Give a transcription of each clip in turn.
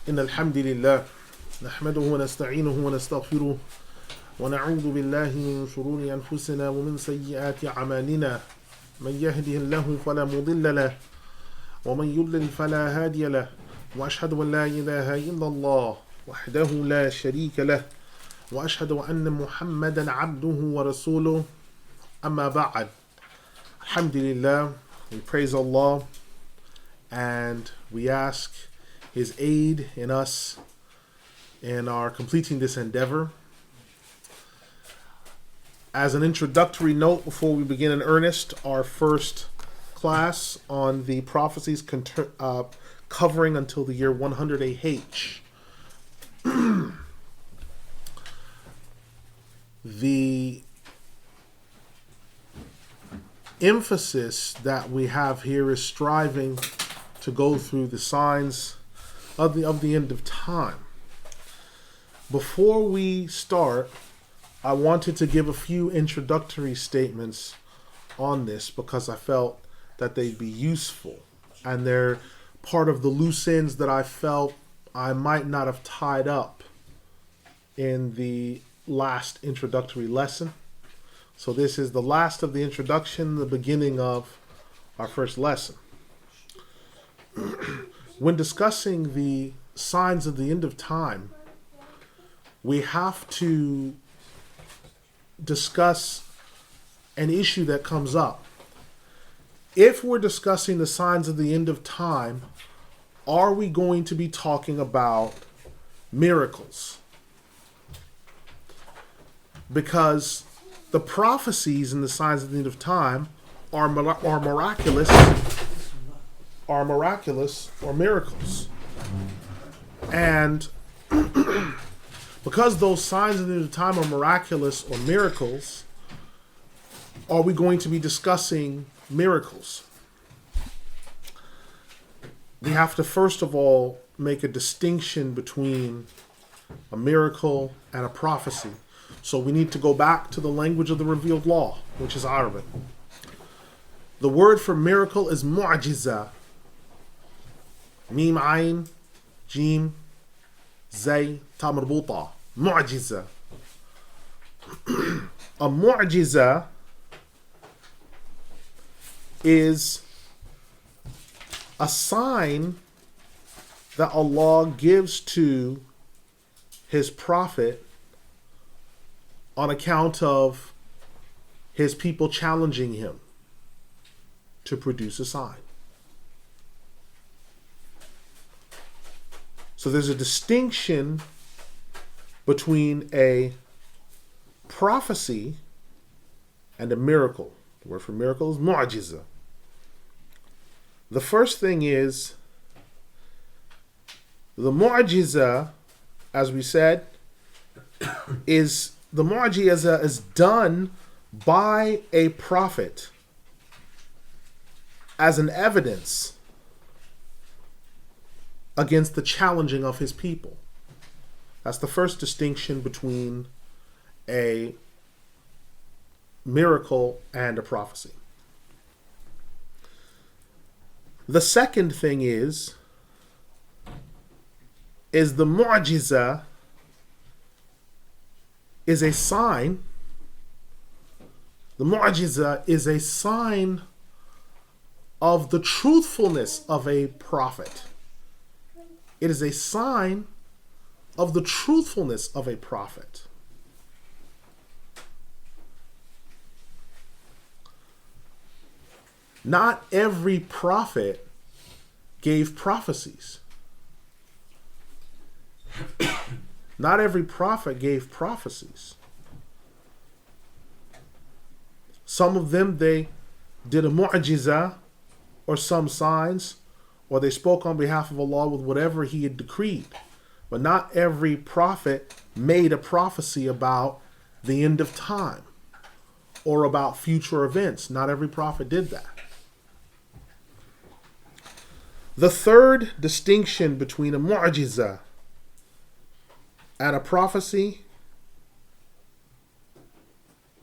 إن الحمد لله نحمده ونستعينه ونستغفره ونعوذ بالله من شرور أنفسنا ومن سيئات أعمالنا من يهده الله فلا مضل له ومن يضلل فلا هادي له وأشهد أن لا إله إلا الله وحده لا شريك له وأشهد أن محمدا عبده ورسوله أما بعد. Alhamdulillah, we praise Allah and we ask His aid in us in our completing this endeavor. As an introductory note, before we begin in earnest, our first class on the prophecies covering until the year 100 AH. The emphasis that we have here is striving to go through the signs of the end of time. Before we start, I wanted to give a few introductory statements on this because I felt that they'd be useful, and they're part of the loose ends that I felt I might not have tied up in the last introductory lesson. So this is the last of the introduction, the beginning of our first lesson. When discussing the signs of the end of time, we have to discuss an issue that comes up. If we're discussing the signs of the end of time, are we going to be talking about miracles? Because the prophecies and the signs of the end of time are miraculous or miracles. And because those signs of the end of time are miraculous or miracles, are we going to be discussing miracles? We have to first of all make a distinction between a miracle and a prophecy. So we need to go back to the language of the revealed law, which is Arabic. The word for miracle is mu'jiza. Mim ayn, jim, zay, ta marbuta. Mu'jiza. A mu'jiza is a sign that Allah gives to His Prophet on account of His people challenging him to produce a sign. So there's a distinction between a prophecy and a miracle. The word for miracle is mu'jiza. The first thing is the mu'jiza, as we said, is the mu'jiza is done by a prophet as an evidence against the challenging of his people. That's the first distinction between a miracle and a prophecy. The second thing is the mu'jiza is a sign. The mu'jiza is a sign of the truthfulness of a prophet. It is a sign of the truthfulness of a prophet. Not every prophet gave prophecies. Not every prophet gave prophecies. Some of them, they did a mu'jiza or some signs, or they spoke on behalf of Allah with whatever He had decreed. But not every prophet made a prophecy about the end of time or about future events. Not every prophet did that. The third distinction between a mu'jiza and a prophecy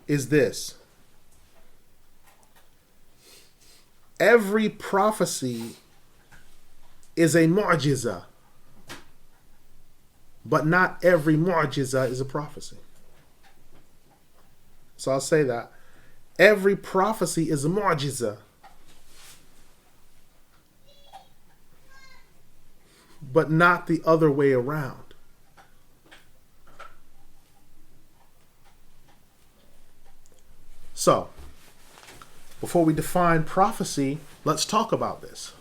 is this. Every prophecy is a mu'jiza. But not every mu'jiza is a prophecy. So I'll say that. Every prophecy is a mu'jiza. But not the other way around. So, before we define prophecy, let's talk about this.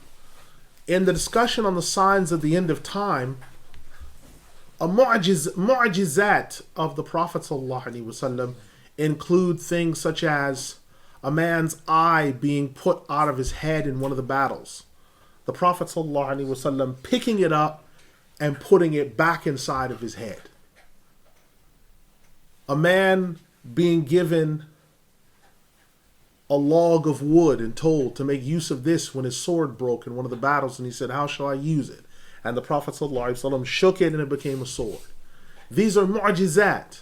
In the discussion on the signs of the end of time, a mu'jizat of the Prophet ﷺ include things such as a man's eye being put out of his head in one of the battles. The Prophet ﷺ picking it up and putting it back inside of his head. A man being given a log of wood and told to make use of this when his sword broke in one of the battles, and he said, how shall I use it? And the Prophet ﷺ shook it and it became a sword. These are mu'jizat,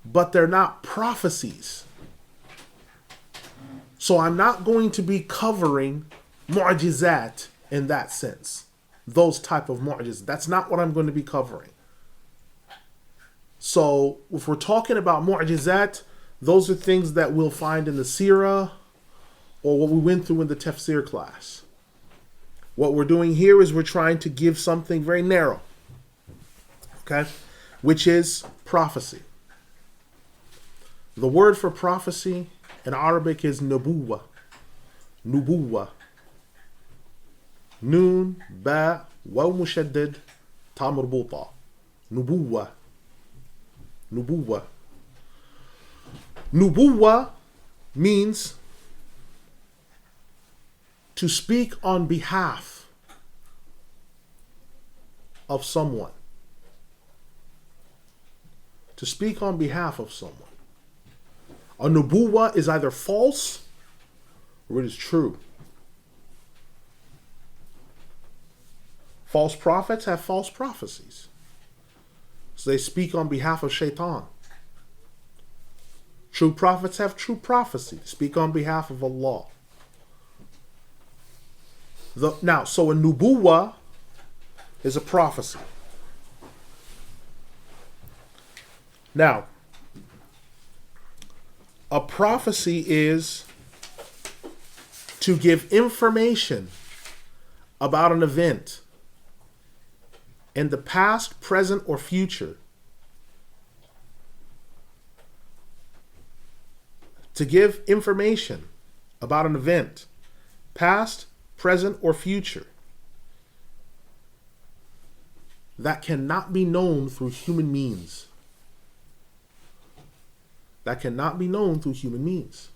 but they're not prophecies. So I'm not going to be covering mu'jizat in that sense. Those type of mu'jizat. That's not what I'm going to be covering. So if we're talking about mu'jizat, those are things that we'll find in the seerah or what we went through in the tafsir class. What we're doing here is we're trying to give something very narrow, okay, which is prophecy. The word for prophecy in Arabic is nubuwa. Nubuwa. Noon, ba, waw mushaddad, ta marbuta. Nubuwa. Nubuwa. Nubuwa means to speak on behalf of someone. To speak on behalf of someone. A nubuwa is either false or it is true. False prophets have false prophecies. So they speak on behalf of shaitan. True prophets have true prophecy. They speak on behalf of Allah. So a nubuwa is a prophecy. Now, a prophecy is to give information about an event in the past, present, or future. To give information about an event, past, present, or future, that cannot be known through human means. That cannot be known through human means.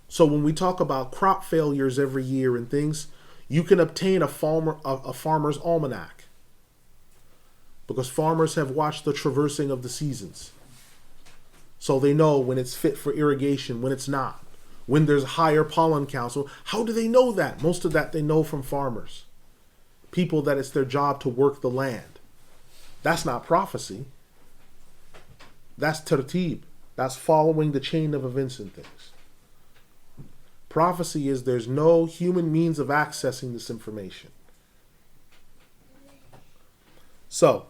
So when we talk about crop failures every year and things, you can obtain a farmer's almanac. Because farmers have watched the traversing of the seasons. So they know when it's fit for irrigation, when it's not. When there's higher pollen count. So how do they know that? Most of that they know from farmers. People that it's their job to work the land. That's not prophecy. That's tartib. That's following the chain of events and things. Prophecy is there's no human means of accessing this information. So,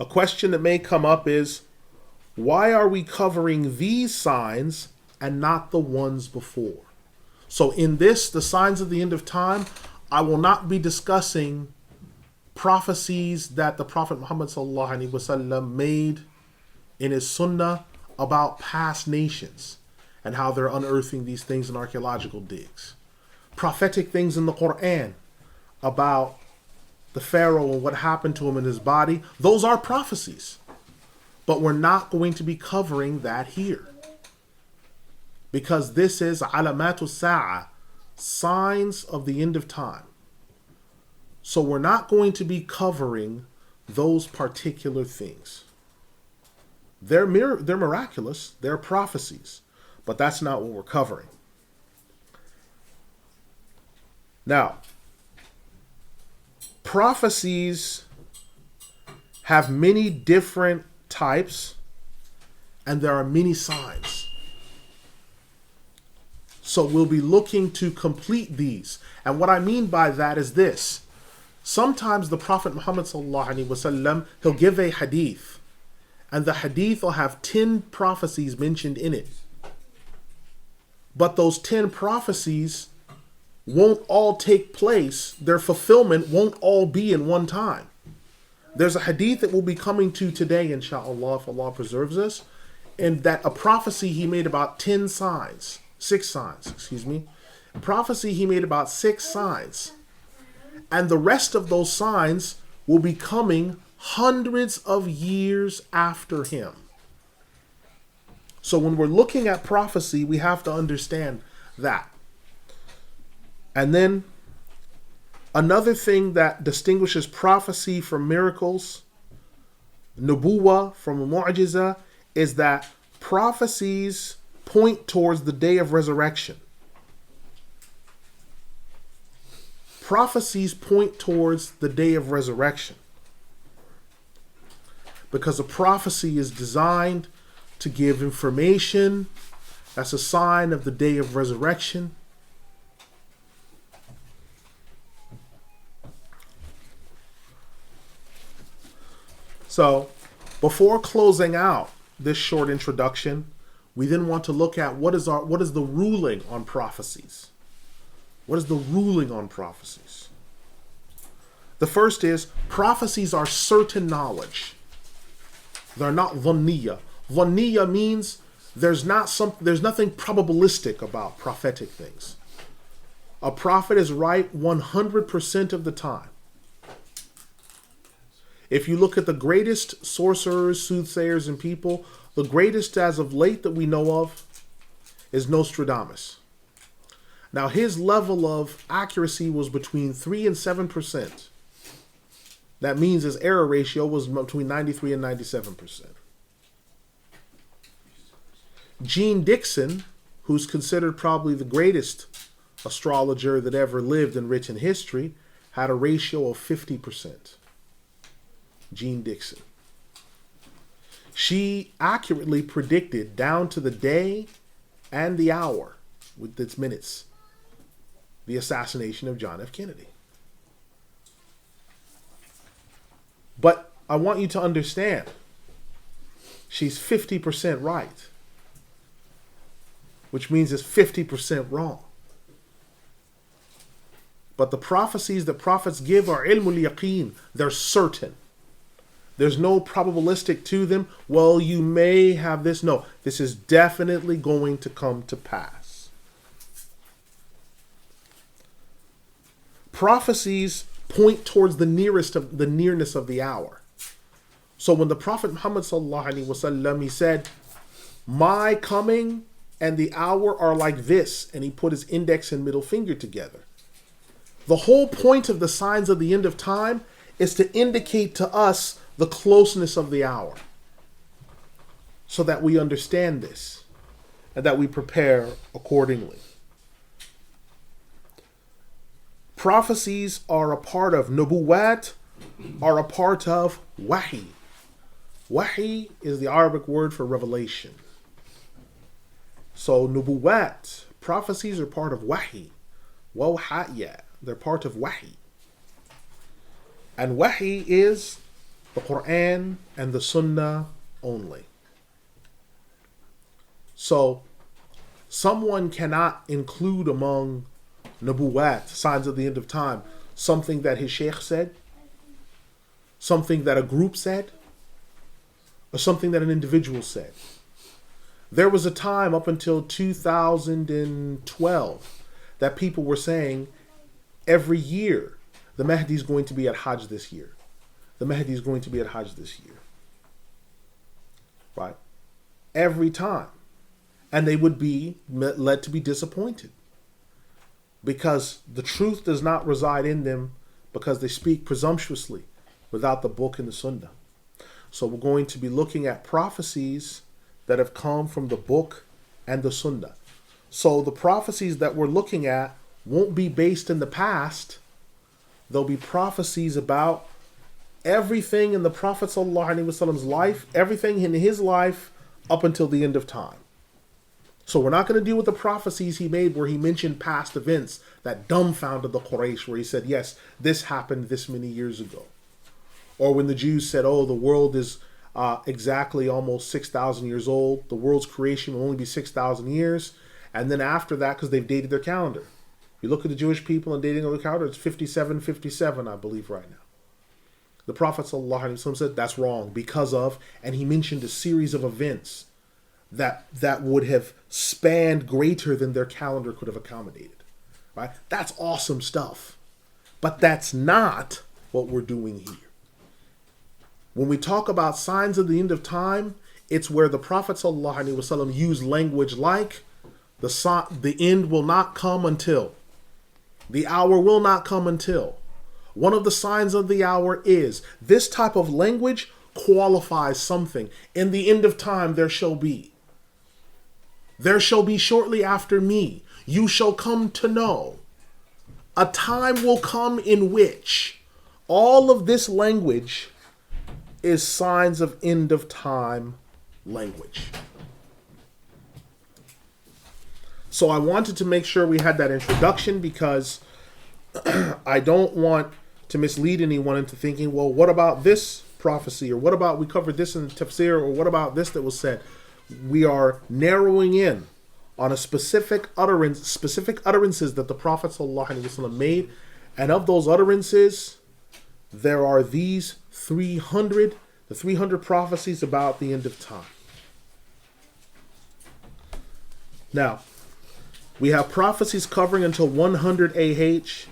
a question that may come up is, why are we covering these signs and not the ones before? So in this, the signs of the end of time, I will not be discussing prophecies that the Prophet Muhammad ﷺ made in his sunnah about past nations and how they're unearthing these things in archaeological digs. Prophetic things in the Quran about the Pharaoh and what happened to him in his body, those are prophecies. But we're not going to be covering that here. Because this is alamatu sa'a, signs of the end of time. So we're not going to be covering those particular things. They're miraculous, they're prophecies, but that's not what we're covering. Now, prophecies have many different types, and there are many signs. So we'll be looking to complete these. And what I mean by that is this. Sometimes the Prophet Muhammad sallallahu alaihi wasallam, he'll give a hadith, and the hadith will have 10 prophecies mentioned in it. But those 10 prophecies won't all take place. Their fulfillment won't all be in one time. There's a hadith that we'll be coming to today, inshallah, if Allah preserves us, and that a prophecy he made about 6 signs. A prophecy he made about 6 signs. And the rest of those signs will be coming hundreds of years after him. So when we're looking at prophecy, we have to understand that. And then another thing that distinguishes prophecy from miracles, nubuwah from mu'jiza, is that prophecies point towards the day of resurrection. Prophecies point towards the day of resurrection. Because a prophecy is designed to give information that's a sign of the day of resurrection. So, before closing out this short introduction, we then want to look at what is the ruling on prophecies. What is the ruling on prophecies? The first is, prophecies are certain knowledge. They're not dhanniya. Dhanniya means there's nothing probabilistic about prophetic things. A prophet is right 100% of the time. If you look at the greatest sorcerers, soothsayers, and people, the greatest as of late that we know of is Nostradamus. Now, his level of accuracy was between 3 and 7%. That means his error ratio was between 93 and 97%. Gene Dixon, who's considered probably the greatest astrologer that ever lived in written history, had a ratio of 50%. Gene Dixon. She accurately predicted down to the day and the hour, with its minutes, the assassination of John F. Kennedy. But I want you to understand, she's 50% right, which means it's 50% wrong. But the prophecies that prophets give are ilmul yaqeen. They're certain. There's no probabilistic to them. Well, you may have this. No, this is definitely going to come to pass. Prophecies point towards the nearness of the hour. So when the Prophet Muhammad sallallahu alaihi wasallam, he said, "My coming and the hour are like this," and he put his index and middle finger together. The whole point of the signs of the end of time is to indicate to us the closeness of the hour, so that we understand this and that we prepare accordingly. Prophecies are a part of nubuwat, are a part of wahi. Wahi is the Arabic word for revelation. So nubuwat, prophecies are part of wahi. Wawha'ya, they're part of wahi. And wahi is the Quran and the Sunnah only. So someone cannot include among nubuwat, signs of the end of time, something that his Shaikh said, something that a group said, or something that an individual said. There was a time up until 2012 that people were saying every year, the Mahdi is going to be at Hajj this year. The Mahdi is going to be at Hajj this year. Right? Every time. And they would be led to be disappointed. Because the truth does not reside in them, because they speak presumptuously without the book and the Sunnah. So we're going to be looking at prophecies that have come from the book and the Sunnah. So the prophecies that we're looking at won't be based in the past. They'll be prophecies about everything in the Prophet ﷺ's life, everything in his life up until the end of time. So we're not going to deal with the prophecies he made where he mentioned past events that dumbfounded the Quraysh, where he said, yes, this happened this many years ago. Or when the Jews said, oh, the world is exactly almost 6,000 years old. The world's creation will only be 6,000 years. And then after that, because they've dated their calendar. You look at the Jewish people and dating their calendar, it's 57, I believe, right now. The Prophet ﷺ said that's wrong because of, and he mentioned a series of events that would have spanned greater than their calendar could have accommodated. Right? That's awesome stuff. But that's not what we're doing here. When we talk about signs of the end of time, it's where the Prophet ﷺ used language like the end will not come until. The hour will not come until. One of the signs of the hour is this type of language qualifies something. In the end of time, there shall be. There shall be shortly after me. You shall come to know. A time will come in which all of this language is signs of end of time language. So I wanted to make sure we had that introduction because I don't want to mislead anyone into thinking, well, what about this prophecy? Or what about we covered this in tafsir? Or what about this that was said? We are narrowing in on a specific utterances that the Prophet ﷺ made. And of those utterances, there are these 300 prophecies about the end of time. Now, we have prophecies covering until 100 AH.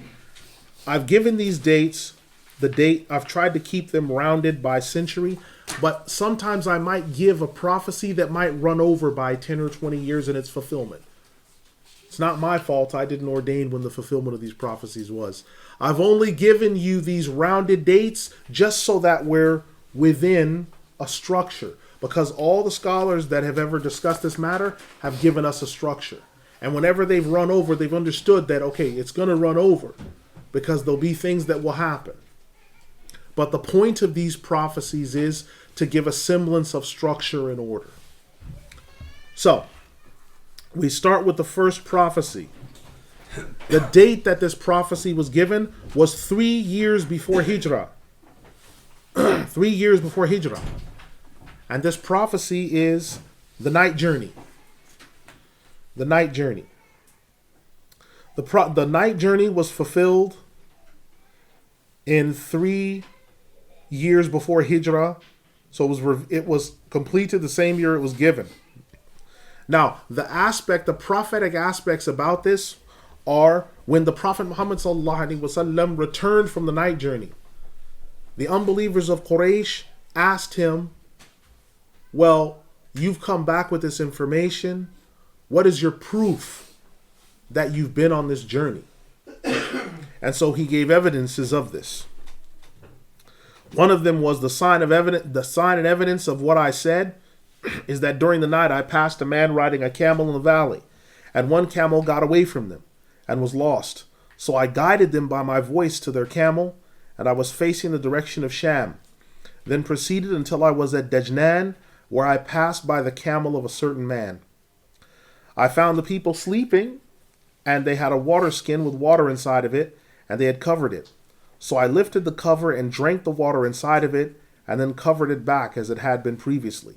I've given these dates, I've tried to keep them rounded by century, but sometimes I might give a prophecy that might run over by 10 or 20 years in its fulfillment. It's not my fault. I didn't ordain when the fulfillment of these prophecies was. I've only given you these rounded dates just so that we're within a structure, because all the scholars that have ever discussed this matter have given us a structure. And whenever they've run over, they've understood that, okay, it's going to run over because there'll be things that will happen. But the point of these prophecies is to give a semblance of structure and order. So, we start with the first prophecy. The date that this prophecy was given was 3 years before Hijrah. 3 years before Hijrah. And this prophecy is the night journey. The night journey. The night journey was fulfilled in 3 years before Hijrah. So it was completed the same year it was given. Now, the prophetic aspects about this are when the Prophet Muhammad ﷺ returned from the night journey. The unbelievers of Quraysh asked him, well, you've come back with this information. What is your proof that you've been on this journey? And so he gave evidences of this. One of them was the sign and evidence of what I said is that during the night I passed a man riding a camel in the valley, and one camel got away from them and was lost. So I guided them by my voice to their camel, and I was facing the direction of Sham. Then proceeded until I was at Dajnan, where I passed by the camel of a certain man. I found the people sleeping, and they had a water skin with water inside of it, and they had covered it. So I lifted the cover and drank the water inside of it, and then covered it back as it had been previously.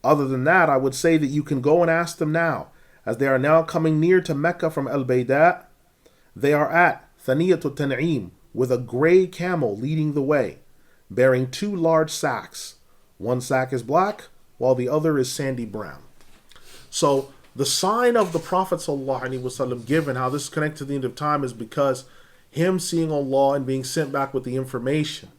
Other than that, I would say that you can go and ask them now, as they are now coming near to Mecca from Al-Bayda. They are at Thaniyatul Tan'im, with a gray camel leading the way, bearing 2 large sacks. One sack is black, while the other is sandy brown. So the sign of the Prophet ﷺ given, how this is connected to the end of time, is because him seeing Allah and being sent back with the information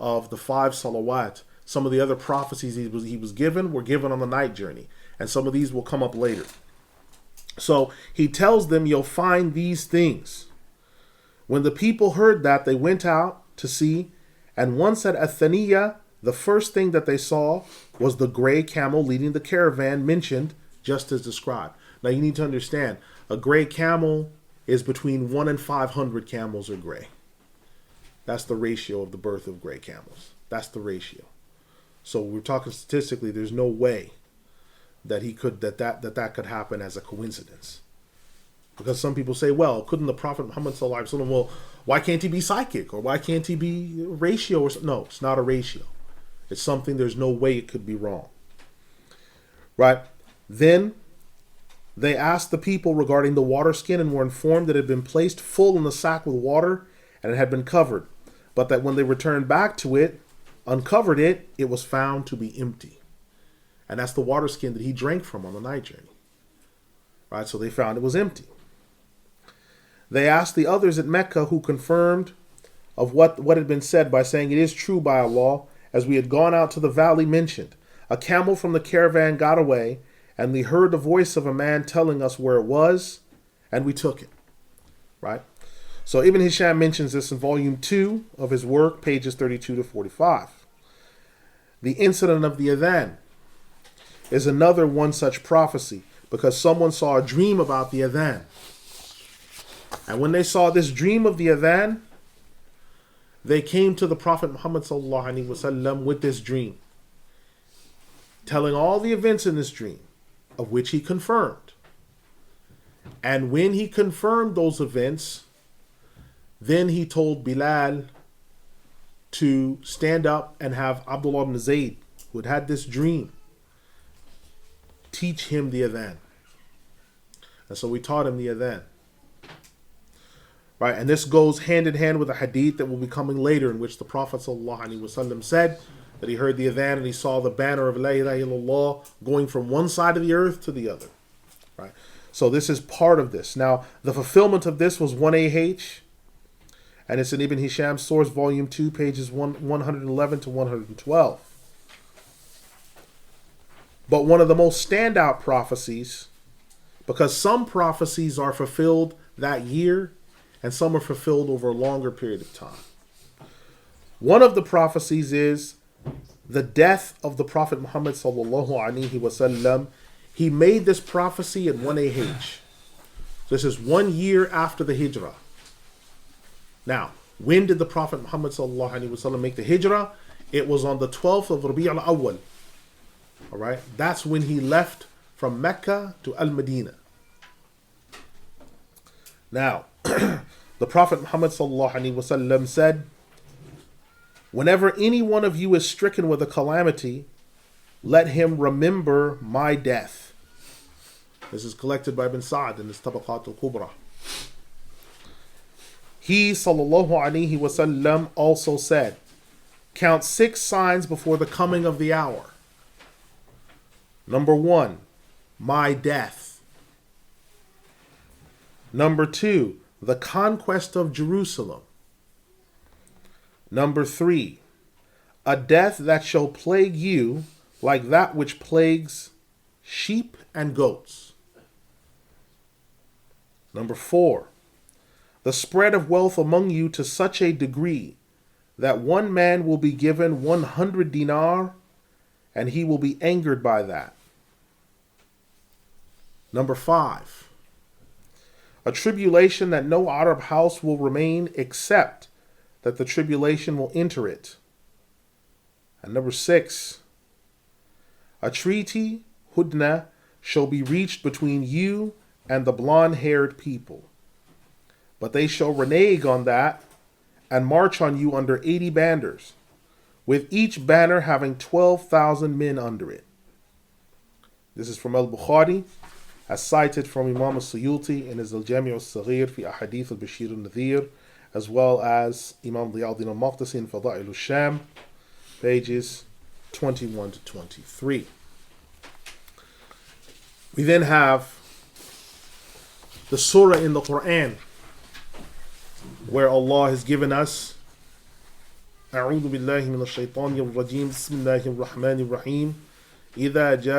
of the 5 salawat. Some of the other prophecies he was given were given on the night journey, and some of these will come up later. So he tells them, you'll find these things. When the people heard that, they went out to see, and once at Athaniya, the first thing that they saw was the gray camel leading the caravan mentioned just as described. Now you need to understand, a gray camel is between 1 and 500 camels are gray. That's the ratio of the birth of gray camels. That's the ratio. So we're talking statistically, there's no way that that could happen as a coincidence. Because some people say, well, couldn't the Prophet Muhammad sallallahu alaihi wasallam, well, why can't he be psychic, or why can't he be ratio? Or no, it's not a ratio. It's something there's no way it could be wrong. Right? Then they asked the people regarding the water skin and were informed that it had been placed full in the sack with water and it had been covered, but that when they returned back to it, uncovered it, it was found to be empty. And that's the water skin that he drank from on the night journey. Right? So they found it was empty. They asked the others at Mecca, who confirmed of what had been said by saying, it is true by Allah, as we had gone out to the valley mentioned. A camel from the caravan got away, and we heard the voice of a man telling us where it was, and we took it. Right? So Ibn Hisham mentions this in volume 2 of his work, pages 32 to 45. The incident of the Adhan is another one such prophecy, because someone saw a dream about the Adhan. And when they saw this dream of the Adhan, they came to the Prophet Muhammad sallallahu alaihi wasallam with this dream, telling all the events in this dream, of which he confirmed. And when he confirmed those events, then he told Bilal to stand up and have Abdullah ibn Zayd, who had this dream, teach him the Adhan. And so we taught him the Adhan. Right, and this goes hand in hand with a hadith that will be coming later, in which the Prophet ﷺ said that he heard the Adhan and he saw the banner of La ilaha illallah going from one side of the earth to the other. Right, so this is part of this. Now, the fulfillment of this was 1AH, and it's in Ibn Hisham's source, volume 2, pages 111 to 112. But one of the most standout prophecies, because some prophecies are fulfilled that year, and some are fulfilled over a longer period of time. One of the prophecies is the death of the Prophet Muhammad sallallahu alaihi wasallam. He made this prophecy at 1AH. This is 1 year after the Hijrah. Now, when did the Prophet Muhammad sallallahu alaihi wasallam make the Hijrah? It was on the 12th of Rabi' al-Awwal. All right, that's when he left from Mecca to Al-Madinah. Now, the Prophet Muhammad sallallahu alaihi wasallam said, whenever any one of you is stricken with a calamity, let him remember my death. This is collected by Ibn Sa'd in his Tabaqat al-Kubra. He sallallahu alaihi wasallam also said, count 6 signs before the coming of the hour. Number 1, my death. Number 2, the conquest of Jerusalem. Number 3, a death that shall plague you like that which plagues sheep and goats. Number 4, the spread of wealth among you to such a degree that one man will be given 100 dinar and he will be angered by that. Number 5, a tribulation that no Arab house will remain except that the tribulation will enter it. And number 6, a treaty, hudna, shall be reached between you and the blonde-haired people. But they shall renege on that and march on you under 80 banners, with each banner having 12,000 men under it. This is from Al-Bukhari, as cited from Imam al-Suyuti in his Al-Jami' al-Saghir fi Ahadith al-Bashir al-Nadhir, as well as Imam Diyauddin al-Maqdisi in Fada'il al-Sham, pages 21 to 23. We then have the surah in the Quran where Allah has given us أعوذ بالله من الشيطان الرجيم بسم الله الرحمن الرحيم إذا جاء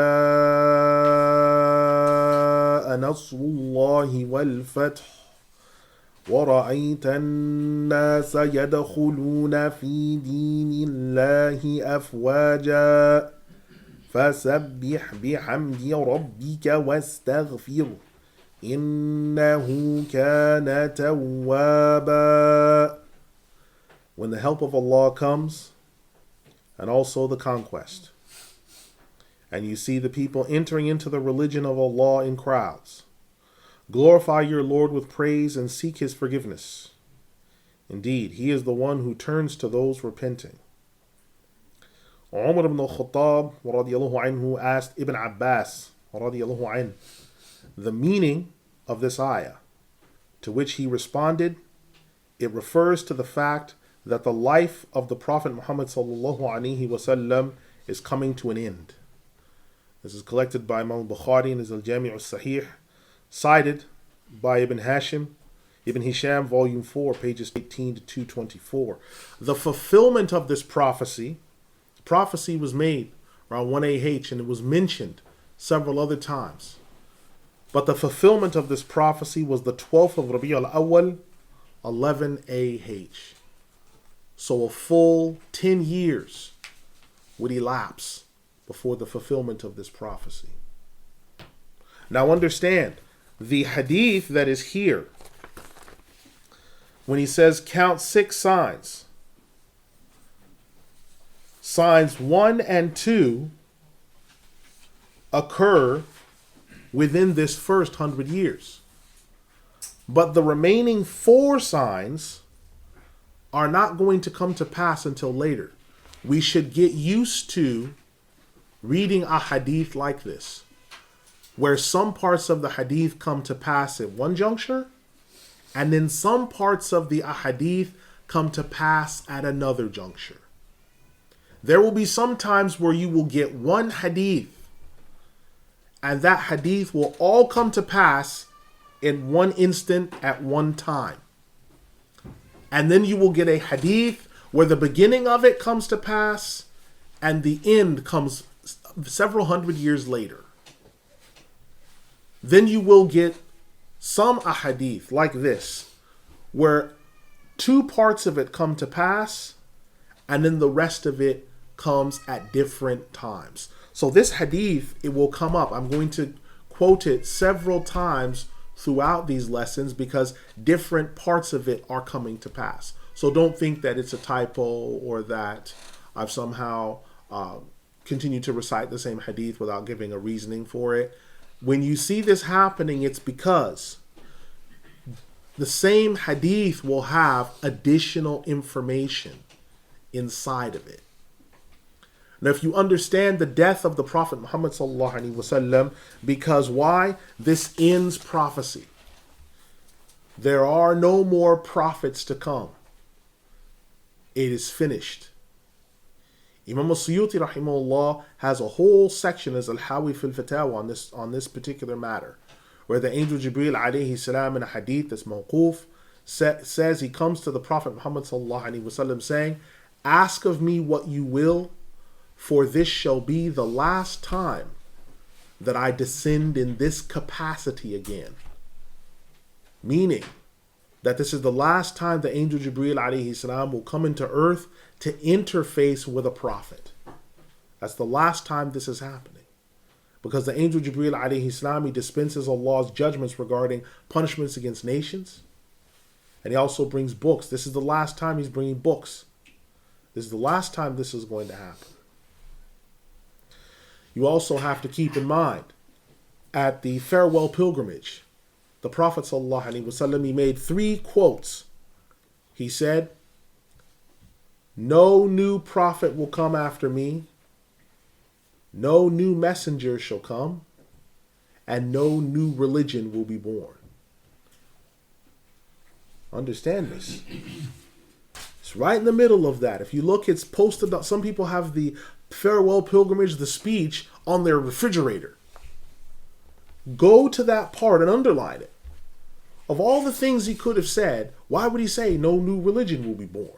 نصر الله والفتح ورأيت الناس يدخلون في دين الله أفواجا فسبح بحمد ربك واستغفره إنه كان توابا. When the help of Allah comes, and also the conquest, and you see the people entering into the religion of Allah in crowds. Glorify your Lord with praise and seek His forgiveness. Indeed, He is the one who turns to those repenting. Umar ibn al-Khattab radiallahu anhu asked Ibn Abbas radiallahu anhu the meaning of this ayah, to which he responded, it refers to the fact that the life of the Prophet Muhammad sallallahu alaihi wasallam is coming to an end. This is collected by Imam Bukhari in his Al-Jami' al-Sahih, cited by Ibn Hisham, volume 4, pages 18 to 224. The fulfillment of this prophecy was made around 1 AH, and it was mentioned several other times. But the fulfillment of this prophecy was the 12th of Rabi' al-Awwal, 11 AH. So a full 10 years would elapse before the fulfillment of this prophecy. Now understand, the hadith that is here, when he says count 6 signs, signs 1 and 2 occur within this first 100 years. But the remaining 4 signs are not going to come to pass until later. We should get used to reading a hadith like this, where some parts of the hadith come to pass at one juncture, and then some parts of the hadith come to pass at another juncture. There will be some times where you will get one hadith, and that hadith will all come to pass in one instant at one time. And then you will get a hadith where the beginning of it comes to pass and the end comes several hundred years later. Then you will get some ahadith like this, where 2 parts of it come to pass and then the rest of it comes at different times. So this hadith, it will come up. I'm going to quote it several times throughout these lessons because different parts of it are coming to pass. So don't think that it's a typo or that I've somehow continued to recite the same hadith without giving a reasoning for it. When you see this happening, it's because the same hadith will have additional information inside of it. Now, if you understand the death of the Prophet Muhammad sallallahu alaihi wasallam, because why? This ends prophecy. There are no more prophets to come. It is finished. Imam al-Suyuti rahimahullah has a whole section as Al-Hawi fil Fatawa on this particular matter, where the angel Jibreel alayhi salam in a hadith that's mawquf says he comes to the Prophet Muhammad sallallahu alaihi wasallam saying, "Ask of me what you will, for this shall be the last time that I descend in this capacity again." Meaning that this is the last time the angel Jibreel alayhi salam will come into earth to interface with a prophet. That's the last time this is happening. Because the angel Jibreel alayhi salam, he dispenses Allah's judgments regarding punishments against nations. And he also brings books. This is the last time he's bringing books. This is the last time this is going to happen. You also have to keep in mind, at the farewell pilgrimage, the Prophet ﷺ, he made 3 quotes. He said, "No new prophet will come after me, no new messenger shall come, and no new religion will be born." Understand this. It's right in the middle of that. If you look, it's posted up. Some people have the farewell pilgrimage, the speech, on their refrigerator. Go to that part and underline it. Of all the things he could have said, why would he say no new religion will be born?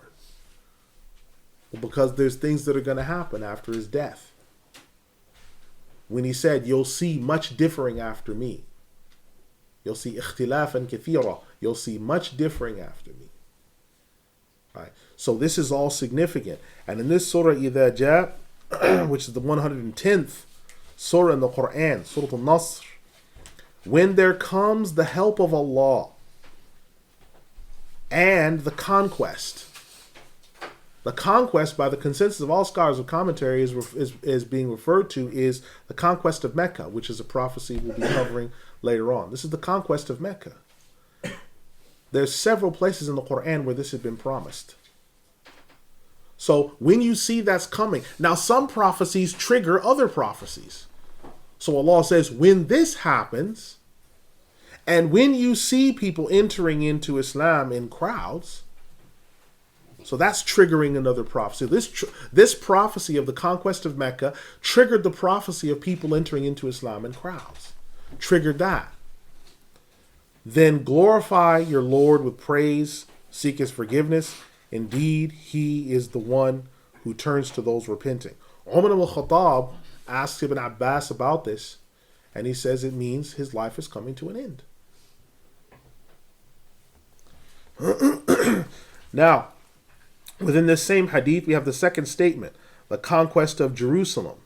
Well, because there's things that are going to happen after his death. When he said, "You'll see much differing after me. You'll see ikhtilafan kathira. You'll see much differing after me." Right. So this is all significant. And in this surah, إِذَا جَاءَ, which is the 110th surah in the Quran, Surah Al-Nasr, when there comes the help of Allah and the conquest, The conquest, by the consensus of all scholars of commentary, is being referred to is the conquest of Mecca, which is a prophecy we'll be covering later on. This is the conquest of Mecca. There's several places in the Quran where this has been promised. So when you see that's coming, now some prophecies trigger other prophecies. So Allah says, when this happens, and when you see people entering into Islam in crowds, so that's triggering another prophecy. This prophecy of the conquest of Mecca triggered the prophecy of people entering into Islam in crowds. Triggered that. Then glorify your Lord with praise, seek his forgiveness. Indeed, he is the one who turns to those repenting. Umar al-Khattab asks Ibn Abbas about this, and he says it means his life is coming to an end. Now, within this same hadith, we have the second statement, the conquest of Jerusalem.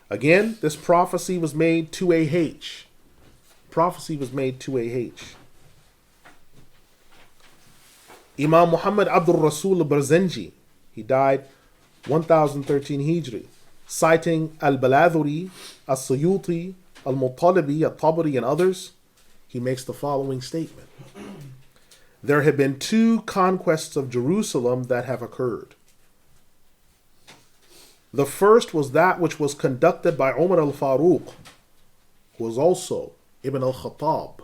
Again, this prophecy was made to A-H. Prophecy was made to A-H. Imam Muhammad Abdul Rasul al-Barzanji, he died 1013 Hijri, citing Al-Baladhuri, As-Suyuti, Al-Muttalibi, Al-Tabari, and others, he makes the following statement. There have been 2 conquests of Jerusalem that have occurred. The first was that which was conducted by Umar al-Faruq, who was also Ibn al-Khattab.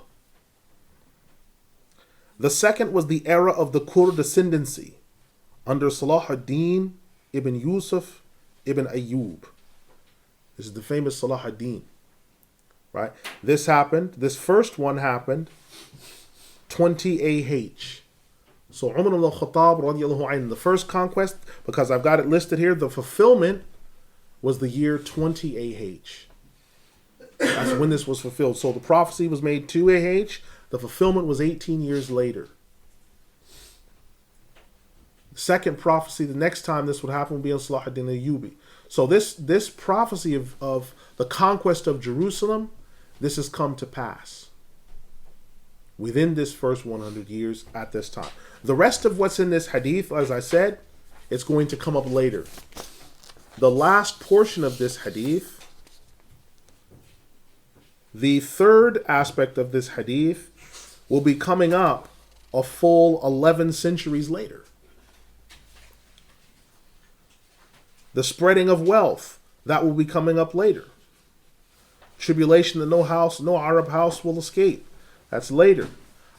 The second was the era of the Kurd ascendancy under Salahuddin ibn Yusuf ibn Ayyub. This is the famous Salahuddin, right? This first one happened 20 AH. So Umar al-Khattab radiallahu anhu, the first conquest, because I've got it listed here, the fulfillment was the year 20 AH. That's when this was fulfilled. So the prophecy was made 2 AH. The fulfillment was 18 years later. The second prophecy, the next time this would happen, would be on Salahuddin Ayyubi. So this prophecy of the conquest of Jerusalem, this has come to pass within this first 100 years at this time. The rest of what's in this hadith, as I said, it's going to come up later. The last portion of this hadith, the third aspect of this hadith, will be coming up a full 11 centuries later. The spreading of wealth, that will be coming up later. Tribulation that no Arab house will escape. That's later.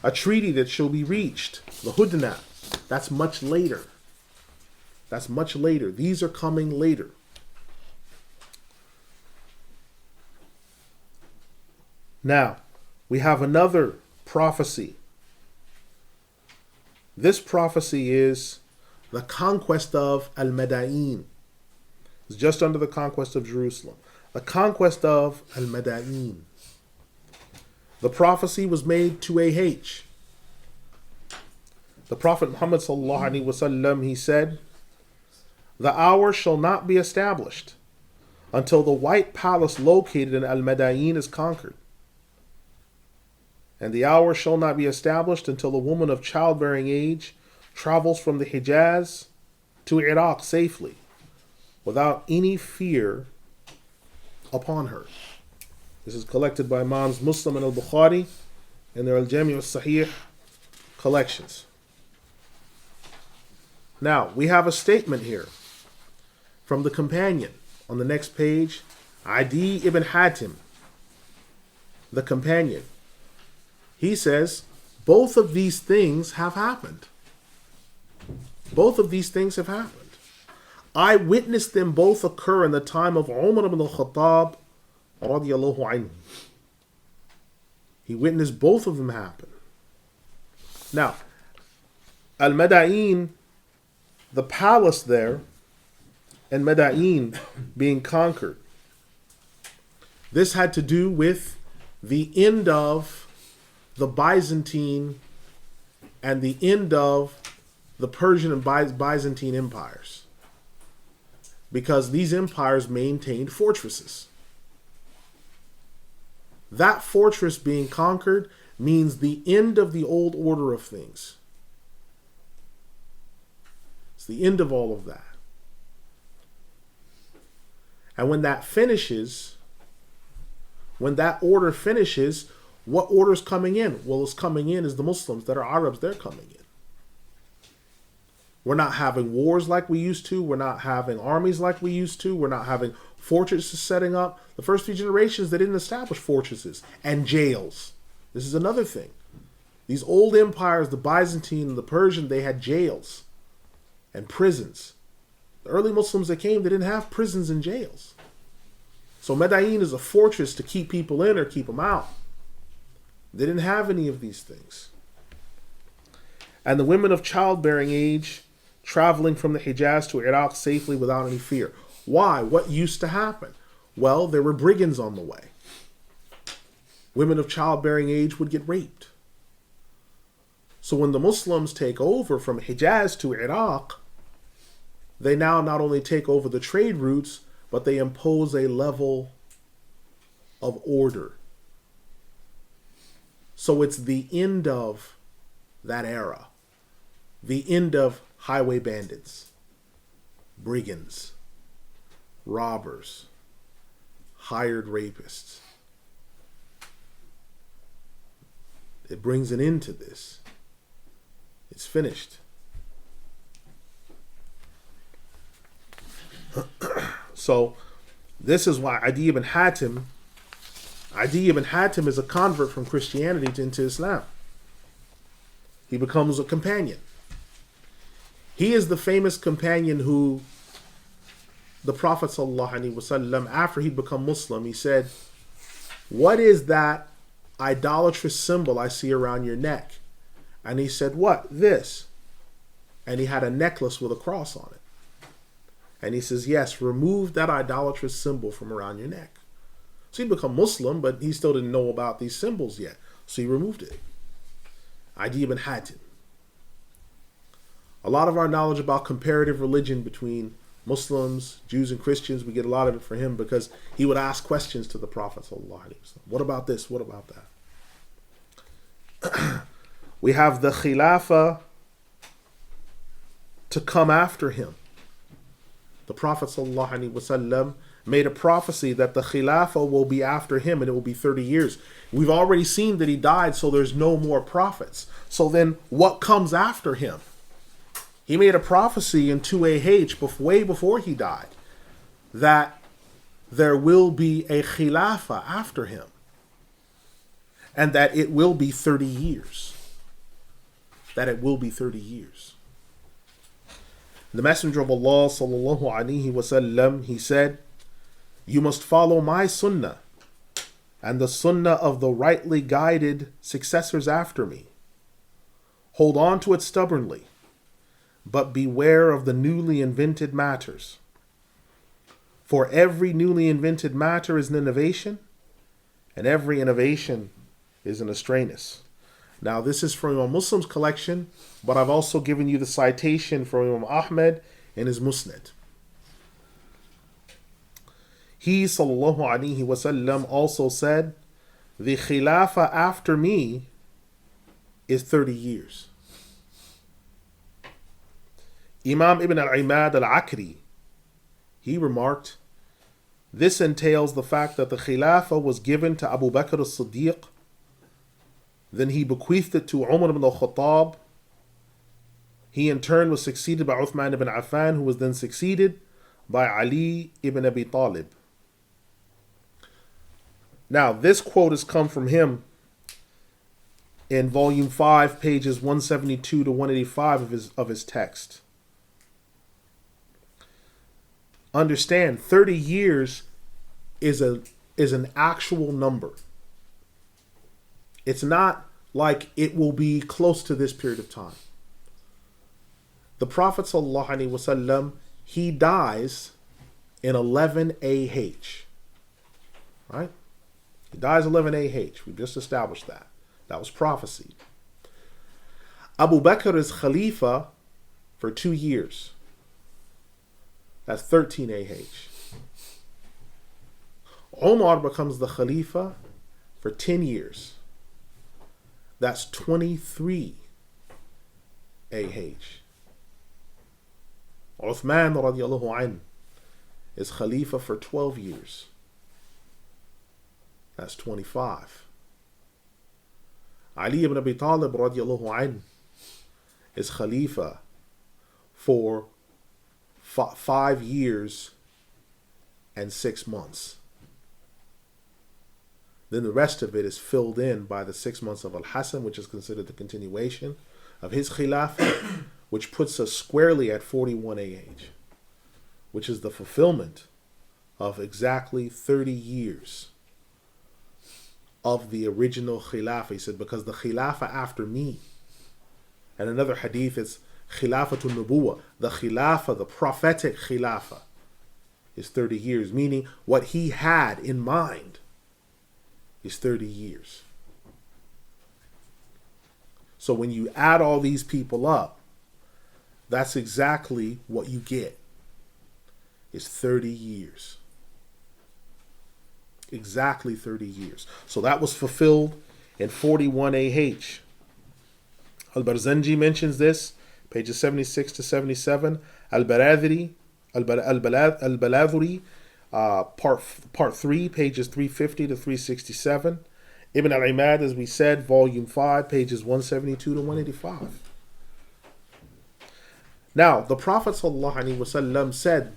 A treaty that shall be reached, the Hudna, that's much later. That's much later. These are coming later. Now, we have another prophecy. This prophecy is the conquest of Al-Madain. It's just under the conquest of Jerusalem. The conquest of Al-Madain. The prophecy was made to A-H. The Prophet Muhammad sallallahu alaihi wasallam, he said, the hour shall not be established until the white palace located in Al-Madain is conquered. And the hour shall not be established until the woman of childbearing age travels from the Hijaz to Iraq safely, without any fear upon her. This is collected by Imams Muslim and Al-Bukhari in their Al-Jami' al-Sahih collections. Now, we have a statement here from the companion on the next page, Adi ibn Hatim, the companion. He says, both of these things have happened. Both of these things have happened. I witnessed them both occur in the time of Umar ibn al-Khattab radiyallahu anhu. He witnessed both of them happen. Now, Al-Madain, the palace there, and Madain being conquered, this had to do with the end of the Byzantine and the end of the Persian and Byzantine empires, because these empires maintained fortresses. That fortress being conquered means the end of the old order of things. the end of all of that. And when that finishes, when that order finishes, what order is coming in? Well, it's coming in is the Muslims that are Arabs, they're coming in. We're not having wars like we used to. We're not having armies like we used to. We're not having fortresses setting up. The first few generations, they didn't establish fortresses and jails. This is another thing. These old empires, the Byzantine and the Persian, they had jails and prisons. The early Muslims that came, they didn't have prisons and jails. So Madain is a fortress to keep people in or keep them out. They didn't have any of these things. And the women of childbearing age traveling from the Hijaz to Iraq safely without any fear. Why? What used to happen? Well, there were brigands on the way. Women of childbearing age would get raped. So when the Muslims take over from Hijaz to Iraq, they now not only take over the trade routes, but they impose a level of order. So it's the end of that era. The end of highway bandits, brigands, robbers, hired rapists. It brings an end to this. It's finished. So this is why Adi ibn Hatim is a convert from Christianity into Islam. He becomes a companion. He is the famous companion who the Prophet ﷺ, after he'd become Muslim, he said, "What is that idolatrous symbol I see around your neck?" And he said, "What? This." And he had a necklace with a cross on it. And he says, "Yes, remove that idolatrous symbol from around your neck." So he'd become Muslim, but he still didn't know about these symbols yet. So he removed it. Adi ibn Hatim. A lot of our knowledge about comparative religion between Muslims, Jews, and Christians, we get a lot of it from him because he would ask questions to the Prophet ﷺ. What about this? What about that? We have the Khilafah to come after him. The Prophet ﷺ made a prophecy that the Khilafah will be after him and it will be 30 years. We've already seen that he died, so there's no more prophets. So then what comes after him? He made a prophecy in 2AH, way before he died, that there will be a Khilafah after him and that it will be 30 years. That it will be 30 years. The Messenger of Allah ﷺ, he said, "You must follow my sunnah and the sunnah of the rightly guided successors after me. Hold on to it stubbornly, but beware of the newly invented matters. For every newly invented matter is an innovation, and every innovation is an astraness." Now, this is from Imam Muslim's collection, but I've also given you the citation from Imam Ahmed in his Musnad. He, Sallallaahu Alaihi Wasallam, also said, "The Khilafah after me is 30 years." Imam Ibn al-Imad al-Akri, he remarked, "This entails the fact that the Khilafah was given to Abu Bakr as-Siddiq, then he bequeathed it to Umar ibn al-Khattab. He in turn was succeeded by Uthman ibn Affan, who was then succeeded by Ali ibn Abi Talib." Now, this quote has come from him in volume 5, pages 172 to 185 of his text. Understand, 30 years is an actual number. It's not like it will be close to this period of time. The Prophet ﷺ, he dies in 11 AH. Right? He dies 11 AH. We just established that. That was prophesied. Abu Bakr is Khalifa for 2 years. That's 13 AH. Umar becomes the Khalifa for 10 years. That's 23 AH. Uthman radiallahu anh is Khalifa for 12 years. That's 25. Ali ibn Abi Talib radiallahu anh is Khalifa for 5 years and 6 months. Then the rest of it is filled in by the 6 months of Al-Hasan, which is considered the continuation of his Khilafah, which puts us squarely at 41 AH, which is the fulfillment of exactly 30 years of the original Khilafah. He said, because the Khilafah after me, and another hadith is Khilafatul Nubuwah, the Khilafah, the prophetic Khilafah, is 30 years, meaning what he had in mind is 30 years. So when you add all these people up, that's exactly what you get. It's 30 years. Exactly 30 years. So that was fulfilled in 41 AH. Al-Barzanji mentions this, pages 76 to 77. Al-Baladhuri, part 3, pages 350 to 367. Ibn al-Imad, as we said, volume 5, pages 172 to 185. Now, the Prophet ﷺ said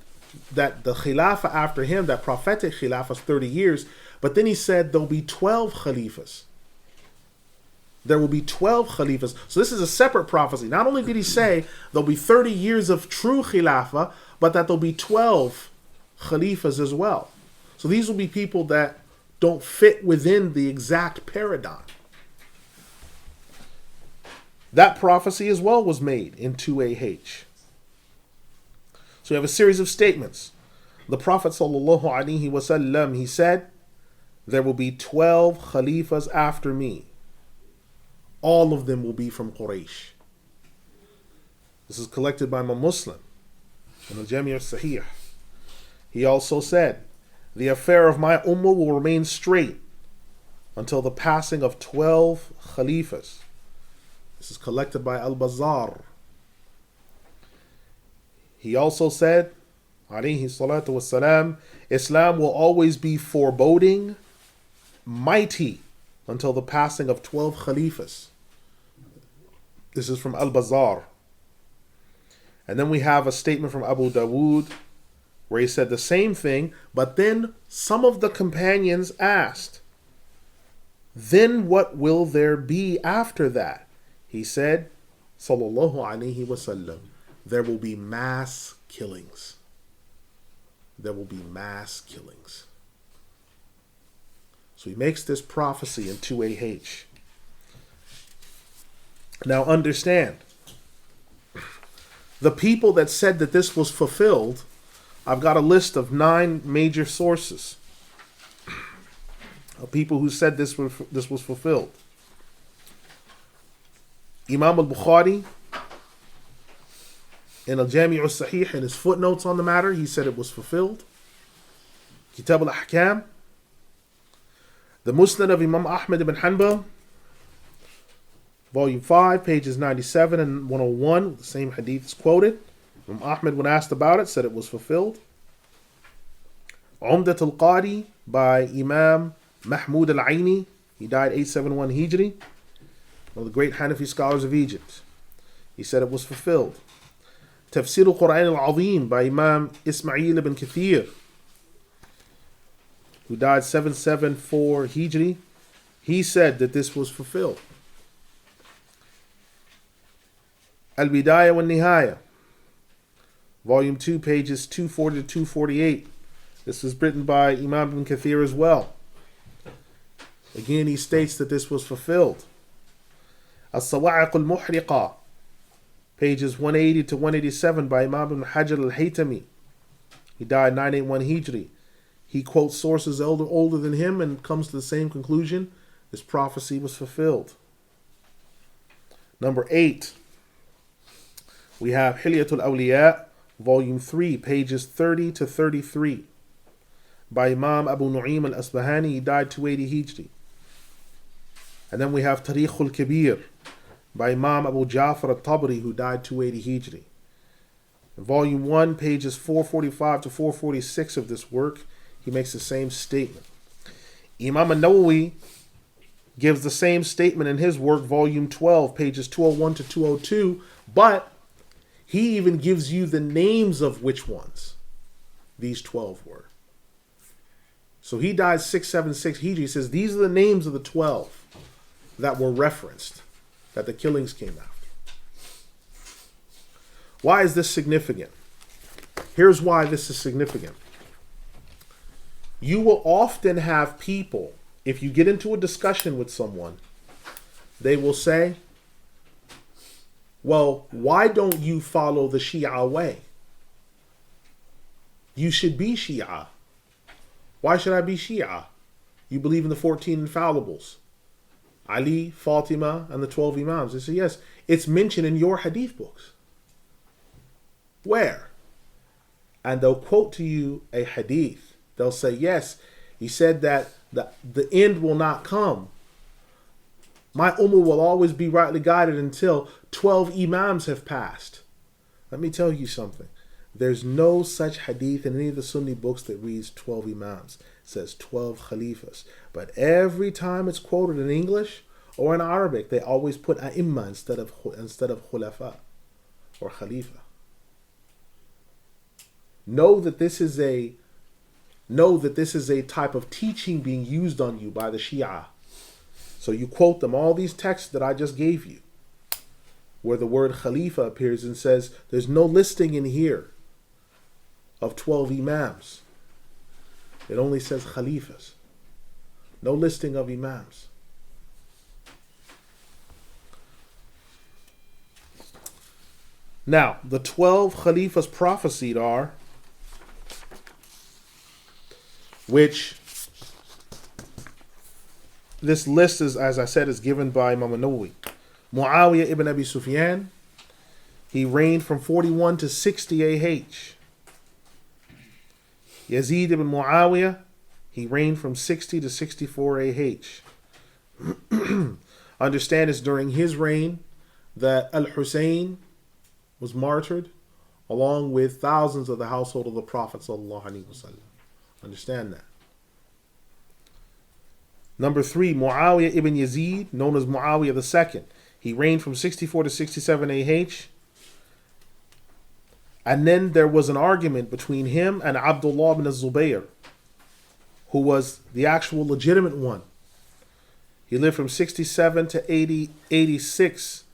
that the Khilafah after him, that prophetic Khilafah, is 30 years, but then he said there'll be 12 Khalifas. There will be 12 Khalifas. So this is a separate prophecy. Not only did he say there'll be 30 years of true Khilafah, but that there'll be 12 Khalifas as well. So these will be people that don't fit within the exact paradigm. That prophecy as well was made in 2AH. So you have a series of statements. The Prophet ﷺ, he said, there will be 12 Khalifas after me. All of them will be from Quraysh. This is collected by Imam Muslim in Al-Jami' al-Sahih. He also said, the affair of my ummah will remain straight until the passing of 12 Khalifas. This is collected by Al-Bazzar. He also said, alayhi salatu wassalam, Islam will always be foreboding, mighty, until the passing of 12 Khalifas. This is from Al-Bazzar. And then we have a statement from Abu Dawood where he said the same thing, but then some of the companions asked, then what will there be after that? He said, Sallallaahu alayhi wasallam, there will be mass killings. There will be mass killings. So he makes this prophecy in 2AH. Now understand, the people that said that this was fulfilled, I've got a list of 9 major sources of people who said this was fulfilled. Imam al-Bukhari, in Al-Jami' al-Sahih, in his footnotes on the matter, he said it was fulfilled. Kitab al-Ahkam. The Musnad of Imam Ahmad ibn Hanbal, volume 5, pages 97 and 101, the same hadith is quoted. Imam Ahmad, when asked about it, said it was fulfilled. Umdat al-Qadi by Imam Mahmud al-Aini, he died 871 Hijri, one of the great Hanafi scholars of Egypt. He said it was fulfilled. Tafsir al-Quran al-Azim by Imam Ismail ibn Kathir, who died 774 Hijri, he said that this was fulfilled. Al-Bidayah wa Nihaya, volume 2, pages 240 to 248. This was written by Imam ibn Kathir as well. Again, he states that this was fulfilled. As-Sawa'iq al-Muhriqa, pages 180 to 187 by Imam ibn Hajar al-Haytami. He died 981 Hijri. He quotes sources older than him and comes to the same conclusion. This prophecy was fulfilled. Number 8, we have Hilyatul Awliya, volume 3, pages 30 to 33 by Imam Abu Nu'aym al-Asbahani. He died 280 Hijri. And then we have Tarikh al-Kabir by Imam Abu Ja'far al-Tabari, who died 280 Hijri. In volume 1, pages 445 to 446 of this work, he makes the same statement. Imam an-Nawawi gives the same statement in his work, volume 12, pages 201 to 202, but he even gives you the names of which ones these 12 were. So he died 676 Hijri. He says these are the names of the 12 that were referenced, that the killings came after. Why is this significant? Here's why this is significant. You will often have people, if you get into a discussion with someone, they will say, well, why don't you follow the Shia way? You should be Shia. Why should I be Shia? You believe in the 14 infallibles. Ali, Fatima, and the 12 Imams. They say, yes, it's mentioned in your hadith books. Where? And they'll quote to you a hadith. They'll say, yes, he said that the end will not come. My ummah will always be rightly guided until 12 Imams have passed. Let me tell you something. There's no such hadith in any of the Sunni books that reads 12 Imams. It says 12 Khalifas. But every time it's quoted in English or in Arabic, they always put A'imma instead of Khulafa or Khalifa. Know that this is a type of teaching being used on you by the Shia. So you quote them, all these texts that I just gave you, where the word Khalifa appears and says, there's no listing in here of 12 Imams. It only says Khalifas. No listing of Imams. Now, the 12 Khalifas prophesied are, which this list is, as I said, is given by Imam an-Nawawi. Muawiyah ibn Abi Sufyan, he reigned from 41 to 60 AH. Yazid ibn Muawiyah, he reigned from 60 to 64 AH. Understand it's during his reign that Al-Hussein was martyred, along with thousands of the household of the Prophet ﷺ. Understand that. Number 3, Muawiyah ibn Yazid, known as Muawiyah II. He reigned from 64 to 67 AH. And then there was an argument between him and Abdullah ibn Zubayr, who was the actual legitimate one. He lived from 67 to 86.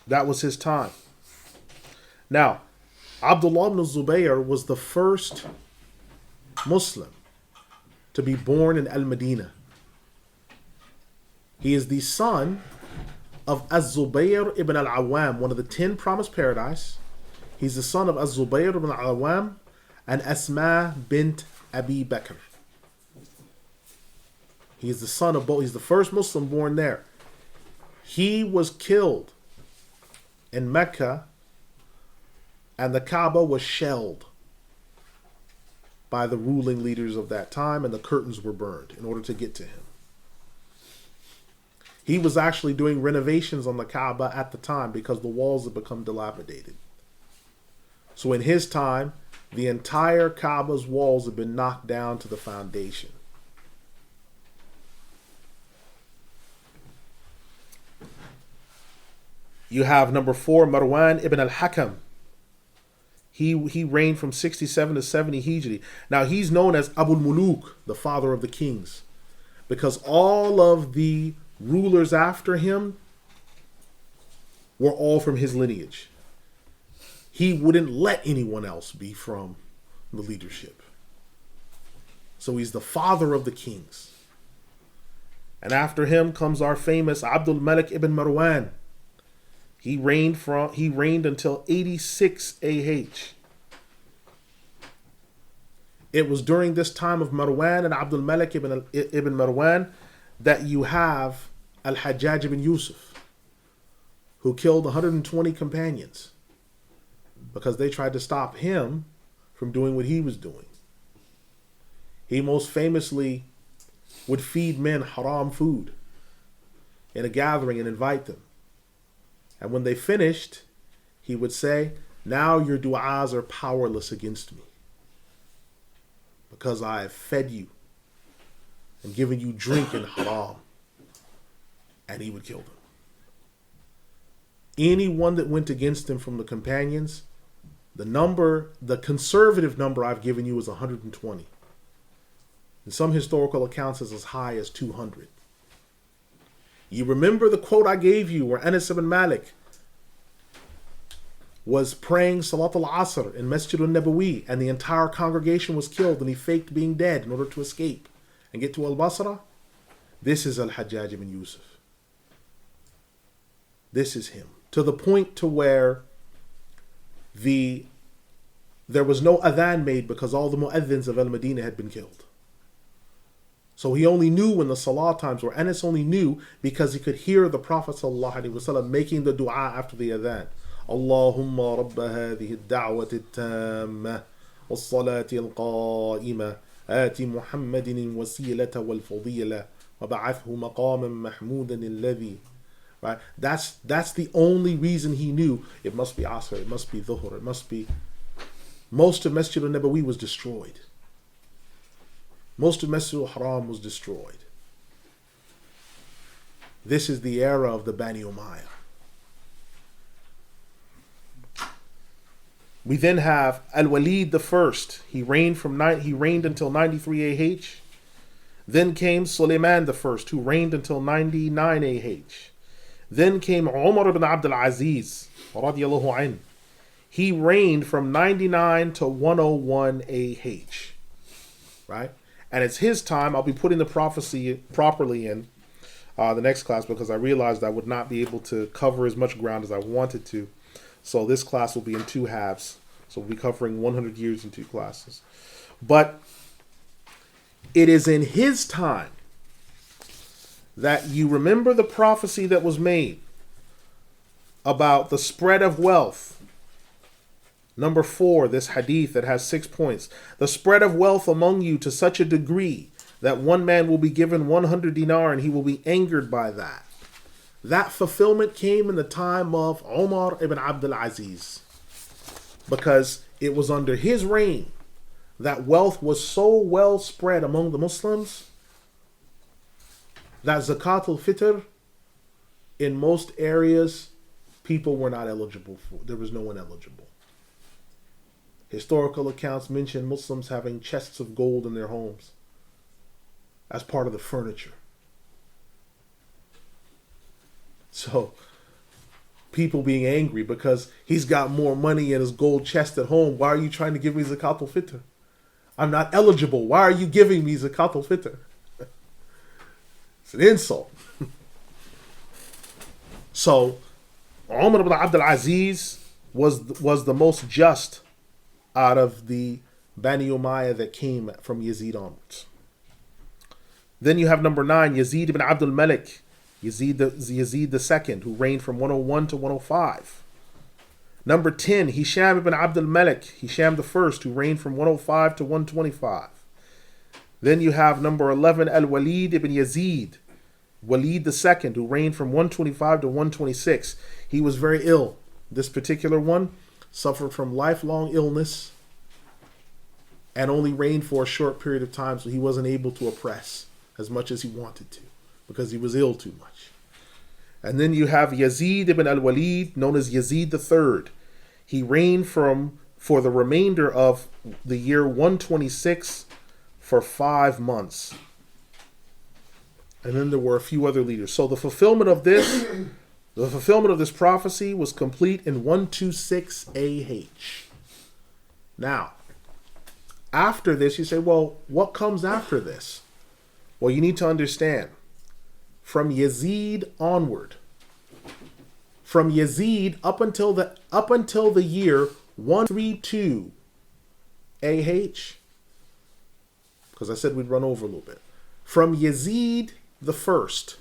That was his time. Now, Abdullah ibn Zubayr was the first Muslim to be born in Al-Madinah. He is the son of Az-Zubayr ibn al-Awwam, one of the 10 promised paradise. He's the son of Az-Zubayr ibn al-Awwam and Asma bint Abi Bakr. He's the son of both. He's the first Muslim born there. He was killed in Mecca, and the Kaaba was shelled by the ruling leaders of that time, and the curtains were burned in order to get to him. He was actually doing renovations on the Kaaba at the time because the walls had become dilapidated. So in his time, the entire Kaaba's walls had been knocked down to the foundation. You have number 4, Marwan ibn al-Hakam. He reigned from 67 to 70 Hijri. Now he's known as Abul Muluk, the father of the kings, because all of the rulers after him were all from his lineage. He wouldn't let anyone else be from the leadership. So he's the father of the kings. And after him comes our famous Abdul Malik ibn Marwan. He reigned until 86 AH. It was during this time of Marwan and Abdul Malik ibn Marwan that you have Al-Hajj ibn Yusuf, who killed 120 companions because they tried to stop him from doing what he was doing. He most famously would feed men haram food in a gathering and invite them. And when they finished, he would say, now your du'as are powerless against me, because I have fed you and given you drink in haram. And he would kill them. Anyone that went against him from the companions, the conservative number I've given you is 120. In some historical accounts, it's as high as 200. You remember the quote I gave you where Anas ibn Malik was praying Salat al-Asr in Masjid al-Nabawi, and the entire congregation was killed, and he faked being dead in order to escape and get to Al-Basra? This is Al-Hajjaj ibn Yusuf. This is him. To the point to where there was no adhan made because all the mu'adhins of Al-Madinah had been killed. So he only knew when the salah times were. Anas only knew because he could hear the Prophet ﷺ making the dua after the adhan. Allahumma rabba hadhihi ad-da'wati at-tamma was-salati al-qa'ima ati Muhammadin al-wasilata wal-fadila wa ba'athu maqaman mahmudan alladhi. Right? That's the only reason he knew. It must be Asr, it must be Dhuhr, it must be. Most of Masjid al-Nabawi was destroyed. Most of Masjid al-Haram was destroyed. This is the era of the Bani Umayyah. We then have Al-Walid the First. He reigned until 93 AH. Then came Sulaiman the First, who reigned until 99 AH. Then came Umar ibn Abdul Aziz, radiyallahu anhu. He reigned from 99 to 101 AH. Right? And it's his time. I'll be putting the prophecy properly in the next class, because I realized I would not be able to cover as much ground as I wanted to. So this class will be in two halves. So we'll be covering 100 years in two classes. But it is in his time that you remember the prophecy that was made about the spread of wealth. Number 4, this hadith that has 6 points. The spread of wealth among you to such a degree that one man will be given 100 dinar and he will be angered by that. That fulfillment came in the time of Umar ibn Abdul Aziz, because it was under his reign that wealth was so well spread among the Muslims that Zakat al-Fitr in most areas people were not eligible for. There was no one eligible. Historical accounts mention Muslims having chests of gold in their homes as part of the furniture. So, people being angry because he's got more money in his gold chest at home. Why are you trying to give me Zakat al-Fitr? I'm not eligible. Why are you giving me Zakat al-Fitr? It's an insult. So, Umar ibn Abdul Aziz was the most just out of the Bani Umayyah that came from Yazid onwards. Then you have number 9, Yazid ibn Abdul Malik, Yazid II, who reigned from 101 to 105. Number 10, Hisham ibn Abdul Malik, Hisham I, who reigned from 105 to 125. Then you have number 11, Al-Walid ibn Yazid, Walid II, who reigned from 125 to 126. He was very ill. This particular one suffered from lifelong illness and only reigned for a short period of time, so he wasn't able to oppress as much as he wanted to because he was ill too much. And then you have Yazid ibn al-Walid, known as Yazid III. He reigned for the remainder of the year 126 for 5 months. And then there were a few other leaders. So the fulfillment of this prophecy was complete in 126 AH. Now, after this, you say, well, what comes after this? Well, you need to understand, from Yazid onward, from Yazid up until the year 132 AH, because I said we'd run over a little bit. From Yazid the First,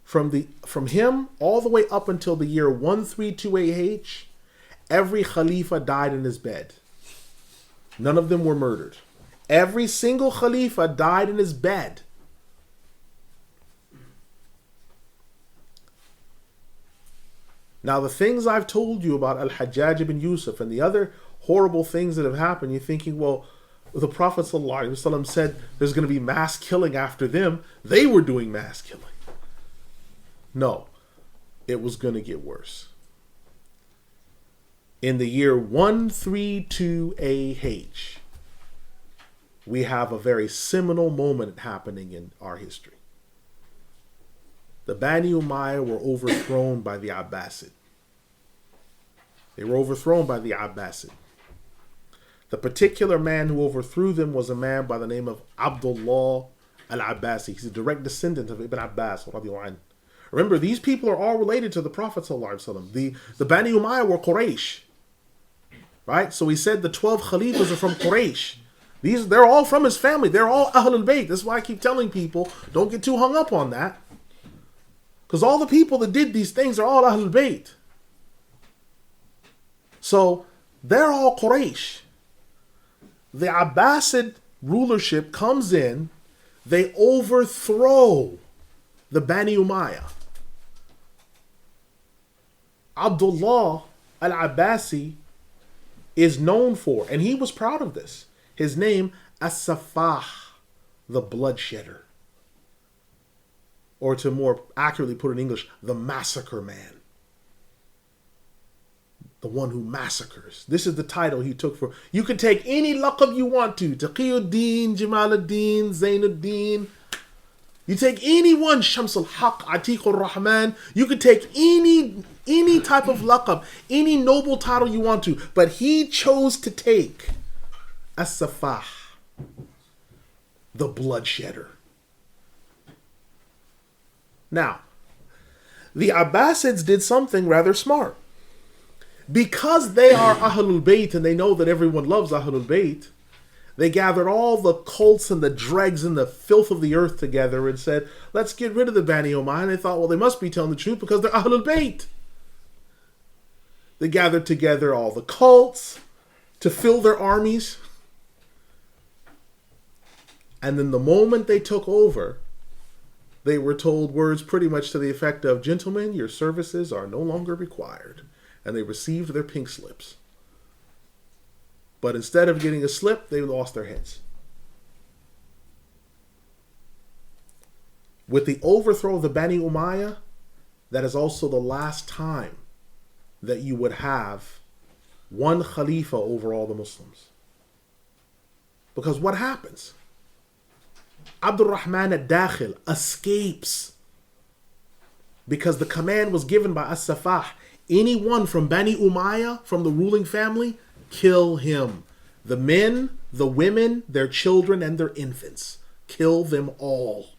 from him all the way up until the year 132 AH, every Khalifa died in his bed. None of them were murdered. Every single Khalifa died in his bed. Now, the things I've told you about Al-Hajjaj ibn Yusuf and the other horrible things that have happened, you're thinking, well, the Prophet ﷺ said there's going to be mass killing after them. They were doing mass killing. No, it was going to get worse. In the year 132 AH, we have a very seminal moment happening in our history. The Bani Umayyah were overthrown by the Abbasid. They were overthrown by the Abbasid. The particular man who overthrew them was a man by the name of Abdullah al-Abbasi. He's a direct descendant of Ibn Abbas. Remember, these people are all related to the Prophet ﷺ. The Bani Umayyah were Quraysh. Right? So he said the 12 Khalifas are from Quraysh. They're all from his family. They're all Ahlul Bayt. That's why I keep telling people, don't get too hung up on that. Because all the people that did these things are all Ahlul Bayt. So they're all Quraysh. The Abbasid rulership comes in. They overthrow the Bani Umayyah. Abdullah al-Abbasi is known for, and he was proud of this, his name, As-Safah, the bloodshedder. Or to more accurately put in English, the massacre man. The one who massacres. This is the title he took for. You can take any laqab you want to. Taqiyuddin, Jamaluddin, Zainuddin. You take any one, Shams al-Haq, Atiq al-Rahman. You could take any type of laqab, any noble title you want to. But he chose to take As-Safah, the bloodshedder. Now, the Abbasids did something rather smart. Because they are Ahlul Bayt and they know that everyone loves Ahlul Bayt, they gathered all the cults and the dregs and the filth of the earth together and said, let's get rid of the Bani Umayyah. And they thought, well, they must be telling the truth because they're Ahlul Bayt. They gathered together all the cults to fill their armies. And then the moment they took over, they were told words pretty much to the effect of, gentlemen, your services are no longer required. And they received their pink slips. But instead of getting a slip, they lost their heads. With the overthrow of the Bani Umayyah, that is also the last time that you would have one Khalifa over all the Muslims. Because what happens? Abdul Rahman al-Dakhil escapes because the command was given by As-Safah. Anyone from Bani Umayyah, from the ruling family, kill him. The men, the women, their children, and their infants. Kill them all.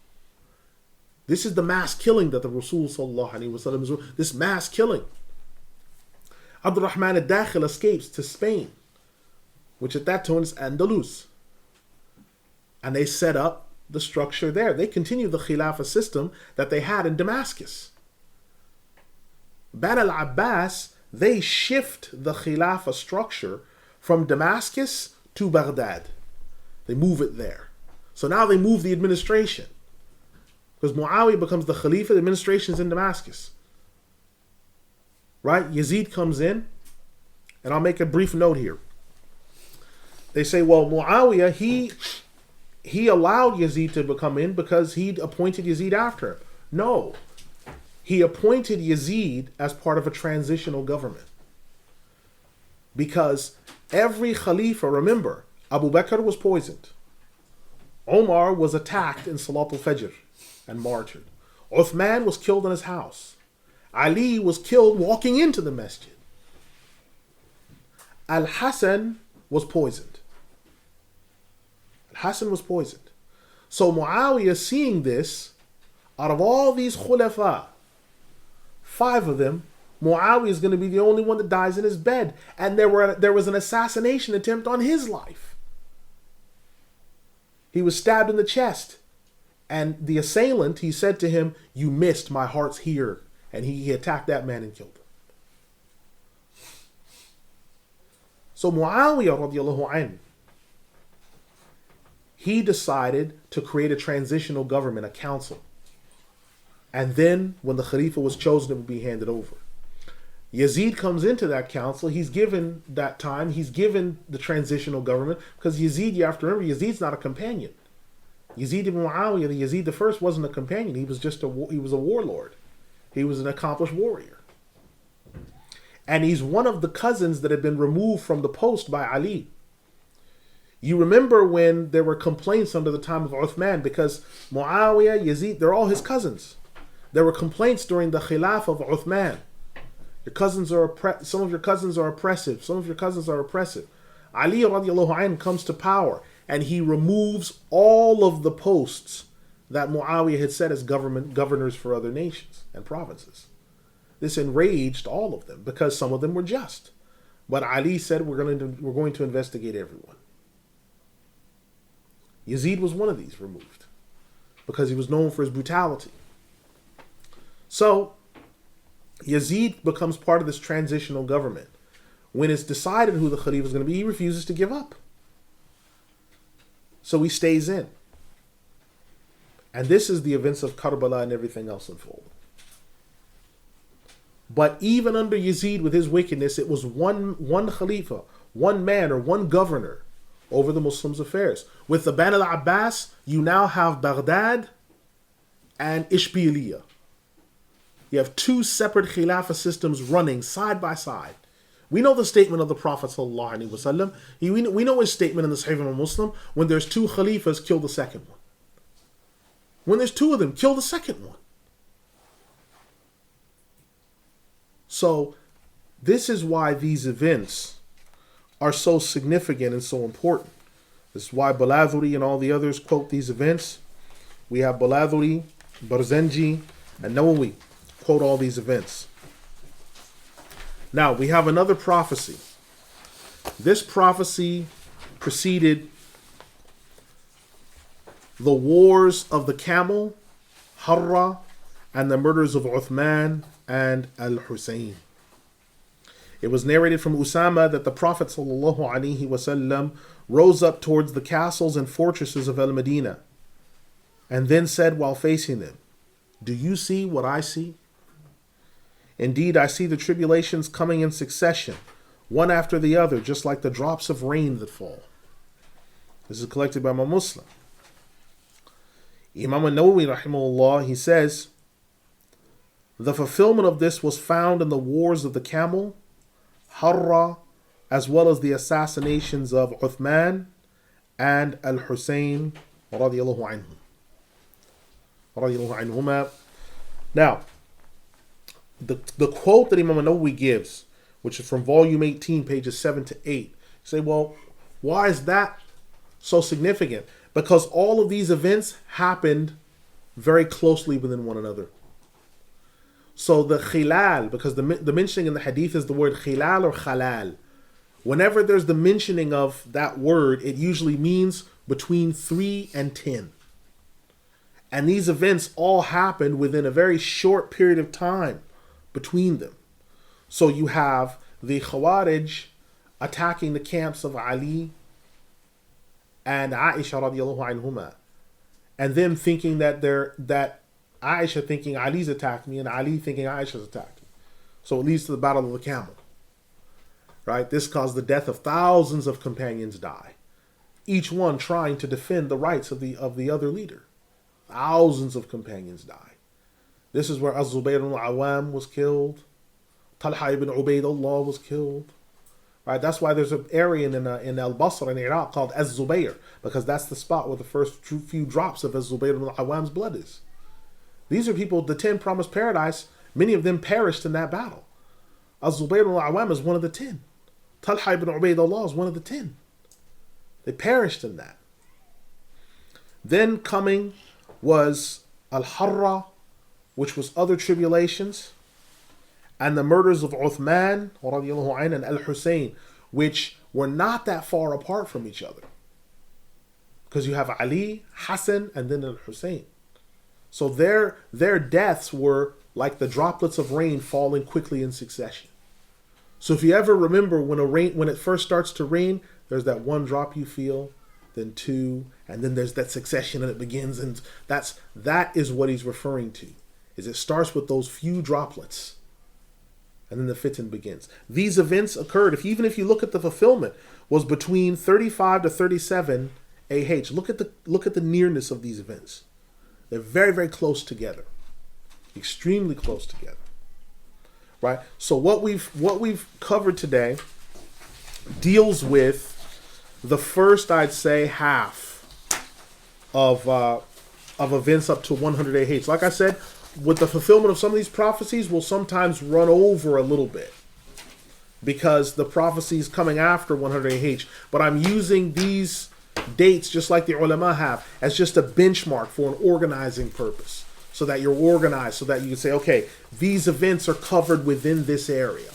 This is the mass killing that the Rasul Sallallaahu Alaihi Wasallam is doing. This mass killing. Abdul Rahman al-Dakhil escapes to Spain, which at that time is Andalus. And they set up the structure there. They continue the Khilafah system that they had in Damascus. Bani al-Abbas, they shift the Khilafah structure from Damascus to Baghdad. They move it there. So now they move the administration. Because Muawiyah becomes the Khalifa, the administration is in Damascus. Right? Yazid comes in, and I'll make a brief note here. They say, well, Muawiyah, he allowed Yazid to come in because he appointed Yazid after him. No. He appointed Yazid as part of a transitional government. Because every Khalifa, remember, Abu Bakr was poisoned. Omar was attacked in Salatul Fajr and martyred. Uthman was killed in his house. Ali was killed walking into the masjid. Al-Hassan was poisoned. Al-Hassan was poisoned. So Muawiyah, seeing this, out of all these khulafa, 5 of them, Muawiyah is going to be the only one that dies in his bed. And there was an assassination attempt on his life. He was stabbed in the chest. And the assailant, he said to him, you missed, my heart's here. And he attacked that man and killed him. So Muawiyah radiallahu anhu, he decided to create a transitional government, a council. And then when the Khalifa was chosen, it would be handed over. Yazid comes into that council. He's given that time. He's given the transitional government because Yazid, you have to remember, Yazid's not a companion. Yazid ibn Muawiyah, the Yazid the first, wasn't a companion. He was just a warlord. He was an accomplished warrior. And he's one of the cousins that had been removed from the post by Ali. You remember when there were complaints under the time of Uthman, because Muawiyah, Yazid, they're all his cousins. There were complaints during the Khilaf of Uthman. Your cousins are some of your cousins are oppressive. Some of your cousins are oppressive. Ali radiallahu anhu comes to power and he removes all of the posts that Muawiyah had set as governors for other nations and provinces. This enraged all of them because some of them were just. But Ali said, we're going to investigate everyone. Yazid was one of these removed because he was known for his brutality. So Yazid becomes part of this transitional government. When it's decided who the Khalifa is going to be, he refuses to give up. So he stays in. And this is the events of Karbala and everything else unfolding. But even under Yazid with his wickedness, it was one Khalifa, one man or one governor over the Muslims' affairs. With the Ban al-Abbas, you now have Baghdad and Ishbiliya. You have two separate Khilafah systems running side by side. We know the statement of the Prophet ﷺ. We know his statement in the Sahih of Muslim, when there's two Khalifas, kill the second one. When there's two of them, kill the second one. So this is why these events are so significant and so important. This is why Baladhuri and all the others quote these events. We have Baladhuri, Barzanji, and Nawawi quote all these events. Now, we have another prophecy. This prophecy preceded the wars of the camel, Harra, and the murders of Uthman and Al-Hussein. It was narrated from Usama that the Prophet ﷺ rose up towards the castles and fortresses of Al-Madinah and then said while facing them, "Do you see what I see? Indeed, I see the tribulations coming in succession, one after the other, just like the drops of rain that fall." This is collected by Imam Muslim. Imam Nawawi, rahimahullah, he says, the fulfillment of this was found in the wars of the camel, Harra, as well as the assassinations of Uthman and Al-Hussein radiyallahu anhuma. Now, the quote that Imam Nawawi gives, which is from volume 18, pages 7 to 8, you say, well, why is that so significant? Because all of these events happened very closely within one another. So the khilal, because the mentioning in the hadith is the word khilal or khalal. Whenever there's the mentioning of that word, it usually means between 3 and 10. And these events all happened within a very short period of time between them. So you have the Khawarij attacking the camps of Ali and Aisha radiallahu anhuma, and them thinking that Aisha thinking Ali's attacked me and Ali thinking Aisha's attacked me. So it leads to the Battle of the Camel. Right? This caused the death of thousands of companions die, each one trying to defend the rights of the other leader. Thousands of companions die. This is where Az-Zubayr ibn al-Awwam was killed. Talha ibn Ubaydullah was killed. Right? That's why there's an area in Al-Basra in Iraq called Az-Zubayr, because that's the spot where the first few drops of Az-Zubayr ibn al-Awwam's blood is. These are people, the 10 promised paradise, many of them perished in that battle. Az-Zubayr ibn al-Awwam is one of the 10. Talha ibn Ubaydullah is one of the 10. They perished in that. Then coming was Al-Harra, which was other tribulations, and the murders of Uthman and Al-Hussein, which were not that far apart from each other. Because you have Ali, Hassan, and then Al-Hussein. So their deaths were like the droplets of rain falling quickly in succession. So if you ever remember when it first starts to rain, there's that one drop you feel, then two, and then there's that succession and it begins, and that is what he's referring to. Is it starts with those few droplets. and then the fitan begins. These events occurred, even if you look at the fulfillment, was between 35 to 37 AH. Look at the nearness of these events. They're very, very close together. Extremely close together. Right? So what we've covered today deals with the first, I'd say, half of events up to 100 AH. Like I said, with the fulfillment of some of these prophecies, will sometimes run over a little bit because the prophecies coming after 100 AH. But I'm using these dates, just like the ulama have, as just a benchmark for an organizing purpose, so that you're organized, so that you can say, okay, these events are covered within this area,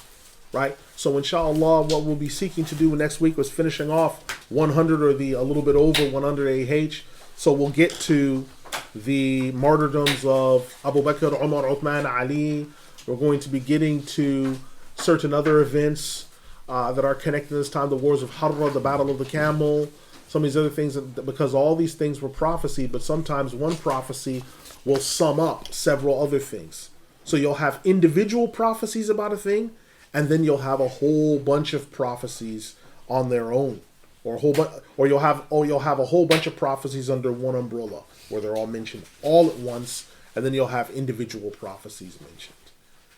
right? So inshallah, what we'll be seeking to do next week was finishing off 100 or a little bit over 100 AH. So we'll get to the martyrdoms of Abu Bakr, Umar, Uthman, Ali. We're going to be getting to certain other events that are connected this time, the wars of Harra, the Battle of the Camel, some of these other things, because all these things were prophecy, but sometimes one prophecy will sum up several other things. So you'll have individual prophecies about a thing, and then you'll have a whole bunch of prophecies on their own, or you'll have a whole bunch of prophecies under one umbrella, where they're all mentioned all at once, and then you'll have individual prophecies mentioned,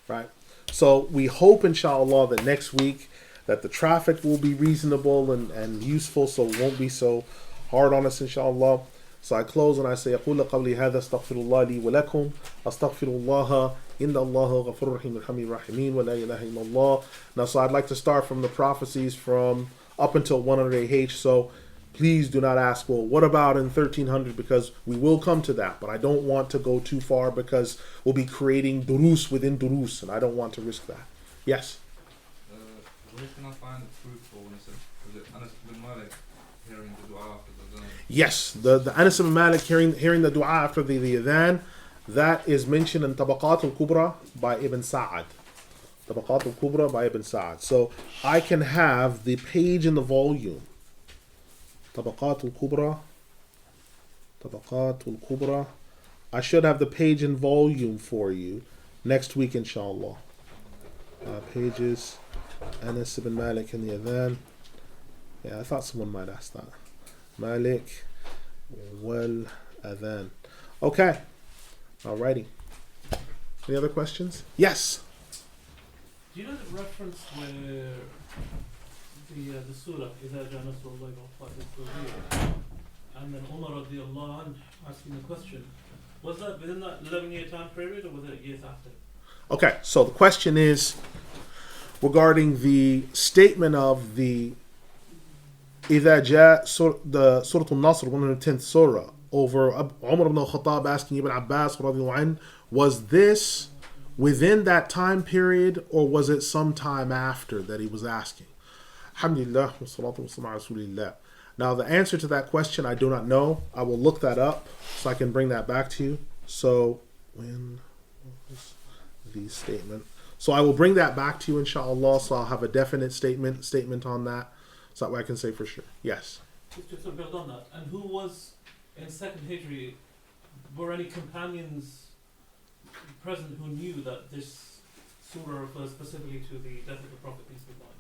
right? So we hope, inshallah, that next week that the traffic will be reasonable and useful, so it won't be so hard on us, inshallah. So I close and I say, أقول قولي هذا استغفر الله لي ولكم أستغفر الله إن الله غفور رحيم الحميد الرحيمين ولا إله إلا الله. Now, so I'd like to start from the prophecies from up until 100 AH. So please do not ask, well, what about in 1300? Because we will come to that, but I don't want to go too far because we'll be creating durus within durus, and I don't want to risk that. Yes? Where can I find it fruitful when it says, was it Anas bin Malik hearing the dua after the adhan? Yes, the Anas bin Malik hearing the dua after the adhan, that is mentioned in Tabaqat al-Kubra by Ibn Sa'ad. Tabaqat al-Kubra by Ibn Sa'ad. So I can have the page in the volume. Tabaqat al-Kubra. Tabaqat al-Kubra. I should have the page in volume for you next week, inshallah. Pages. Anas ibn Malik in the adhan. Yeah, I thought someone might ask that. Malik wal adhan. Okay. Alrighty. Any other questions? Yes. Do you know the reference where the surah إذا جاء نصر الله والفتح and then Umar radiallahu anhu asking the question, was that within that 11-year time period or was it years after? Okay, so the question is regarding the statement of the إذا جاء the Surah Al-Nasr, 110th surah, over Umar ibn al-Khattab asking Ibn Abbas radiallahu anhu, was this within that time period or was it some time after that he was asking? Alhamdulillah wa salatu wa salam ala rasulillah. Now the answer to that question I do not know. I will look that up so I can bring that back to you. So when was the statement? So I will bring that back to you, inshallah. So I'll have a definite statement on that, so that way I can say for sure. Yes. Just to build on that, and who was in second Hijri? Were any companions present who knew that this surah refers specifically to the death of the Prophet peace be upon him?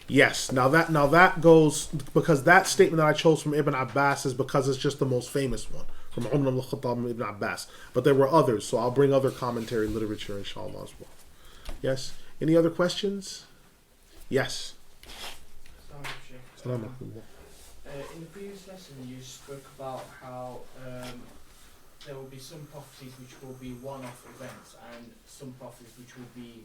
Yes. Now that goes, because that statement that I chose from Ibn Abbas is because it's just the most famous one from Umar ibn al-Khattab and Ibn Abbas. But there were others, so I'll bring other commentary literature, inshallah, as well. Yes. Any other questions? Yes. In the previous lesson, you spoke about how there will be some prophecies which will be one-off events, and some prophecies which will be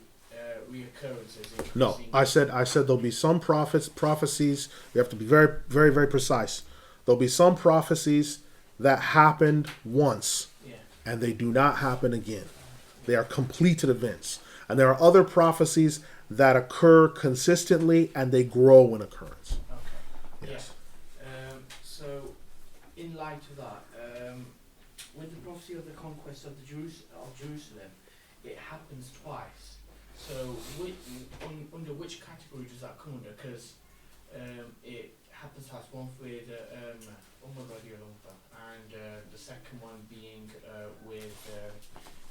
reoccurrences. No, I said there'll be some prophecies. We have to be very, very, very precise. There'll be some prophecies that happened once, and they do not happen again. They are completed events. And there are other prophecies that occur consistently and they grow in occurrence. Okay. Yes. Yeah. So, in light of that, with the prophecy of the conquest of Jerusalem, it happens twice. So, under which category does that come under? Because it happens twice. One with Umar radiallahu and the second one being with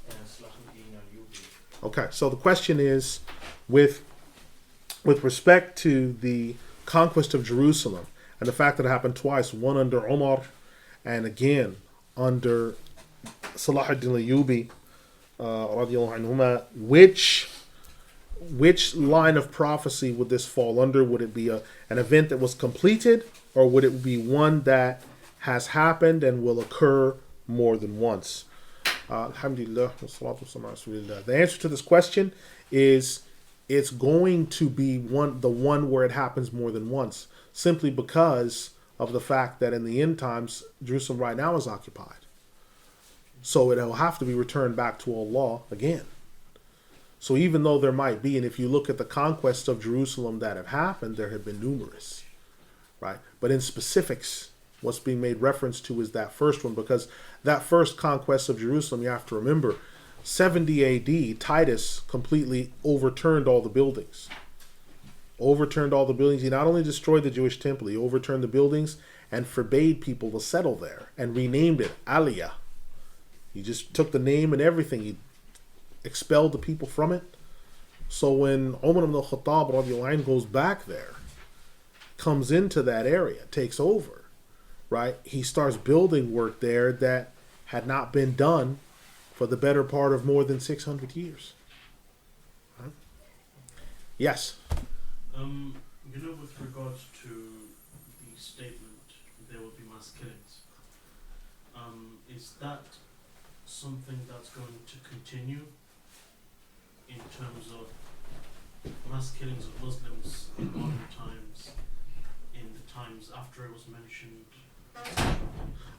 Sallallaahu. Okay, so the question is, with respect to the conquest of Jerusalem and the fact that it happened twice, one under Umar and again under Salah ad-Din al-Ayyubi, radiallahu anhuma, which line of prophecy would this fall under? Would it be an event that was completed, or would it be one that has happened and will occur more than once? Alhamdulillah, wassalatu wassalamu ala rasulillah. The answer to this question is it's going to be the one where it happens more than once, simply because of the fact that in the end times, Jerusalem right now is occupied. So it will have to be returned back to Allah again. So even though there might be, and if you look at the conquests of Jerusalem that have happened, there have been numerous, right? But in specifics, what's being made reference to is that first one, because that first conquest of Jerusalem, you have to remember, 70 AD, Titus completely overturned all the buildings. He not only destroyed the Jewish temple, he overturned the buildings and forbade people to settle there and renamed it Aliyah. He just took the name and everything. He expelled the people from it. So when Umar ibn al-Khattab radiallahu anhu goes back there, comes into that area, takes over, right? He starts building work there that had not been done for the better part of more than 600 years. Right? Yes? With regards to the statement, there will be mass killings. Is that something that's going to continue in terms of mass killings of Muslims in modern times, in the times after it was mentioned?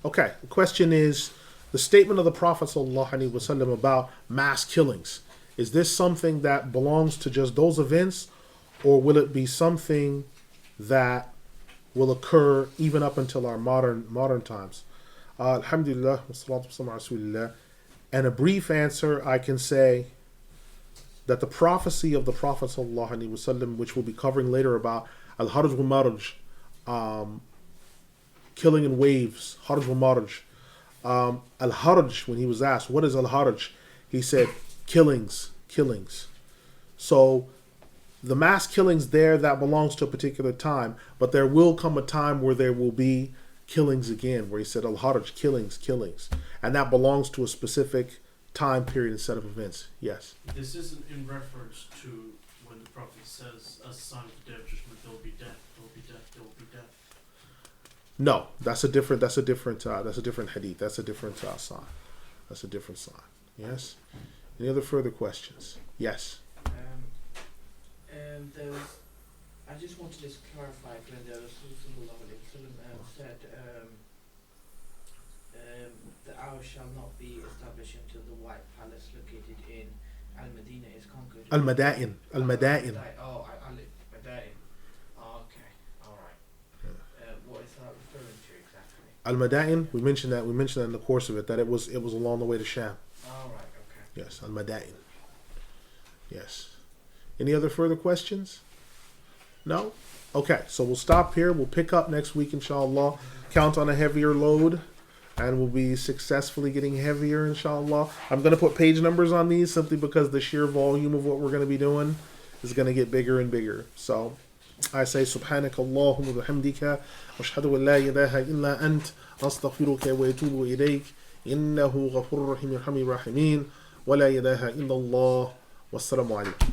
Okay, the question is, the statement of the Prophet ﷺ about mass killings, is this something that belongs to just those events, or will it be something that will occur even up until our modern times? Alhamdulillah, wassalatu wassalamu ala rasulillah. And a brief answer, I can say that the prophecy of the Prophet ﷺ, which we'll be covering later about Al-Hajj wa-Marj, killing in waves, Hajj wa-Marj. Al-Hajj, when he was asked, what is Al-Hajj? He said, killings. So the mass killings there, that belongs to a particular time, but there will come a time where there will be killings again, where he said Al-Hajj, killings. And that belongs to a specific time period and set of events. Yes? This isn't in reference to when the Prophet says, as a sign of the day of judgment, there will be death, there will be death, there will be death. No, that's a different hadith. That's a different sign. That's a different sign. Yes? Any other further questions? Yes? I just wanted to clarify when the Rasul said the hour shall not be established until the White Palace located in Al-Madinah is conquered. Al-Mada'in. Oh, Al-Mada'in. Oh, okay, alright. What is that referring to exactly? Al-Mada'in, we mentioned that in the course of it, that it was along the way to Sham. Alright, okay. Yes, Al-Mada'in. Yes. Any other further questions? No? Okay, so we'll stop here. We'll pick up next week, inshallah. Count on a heavier load, and we'll be successfully getting heavier, inshallah. I'm going to put page numbers on these simply because the sheer volume of what we're going to be doing is going to get bigger and bigger. So I say, Subhanaka Allahumma wa bihamdika, ashhadu an la ilaha illa ant, astaghfiruka wa atubu ilayk, innahu ghafurur rahim yarhamir rahimin, wa la ilaha illa Allah, wassalamu alaikum.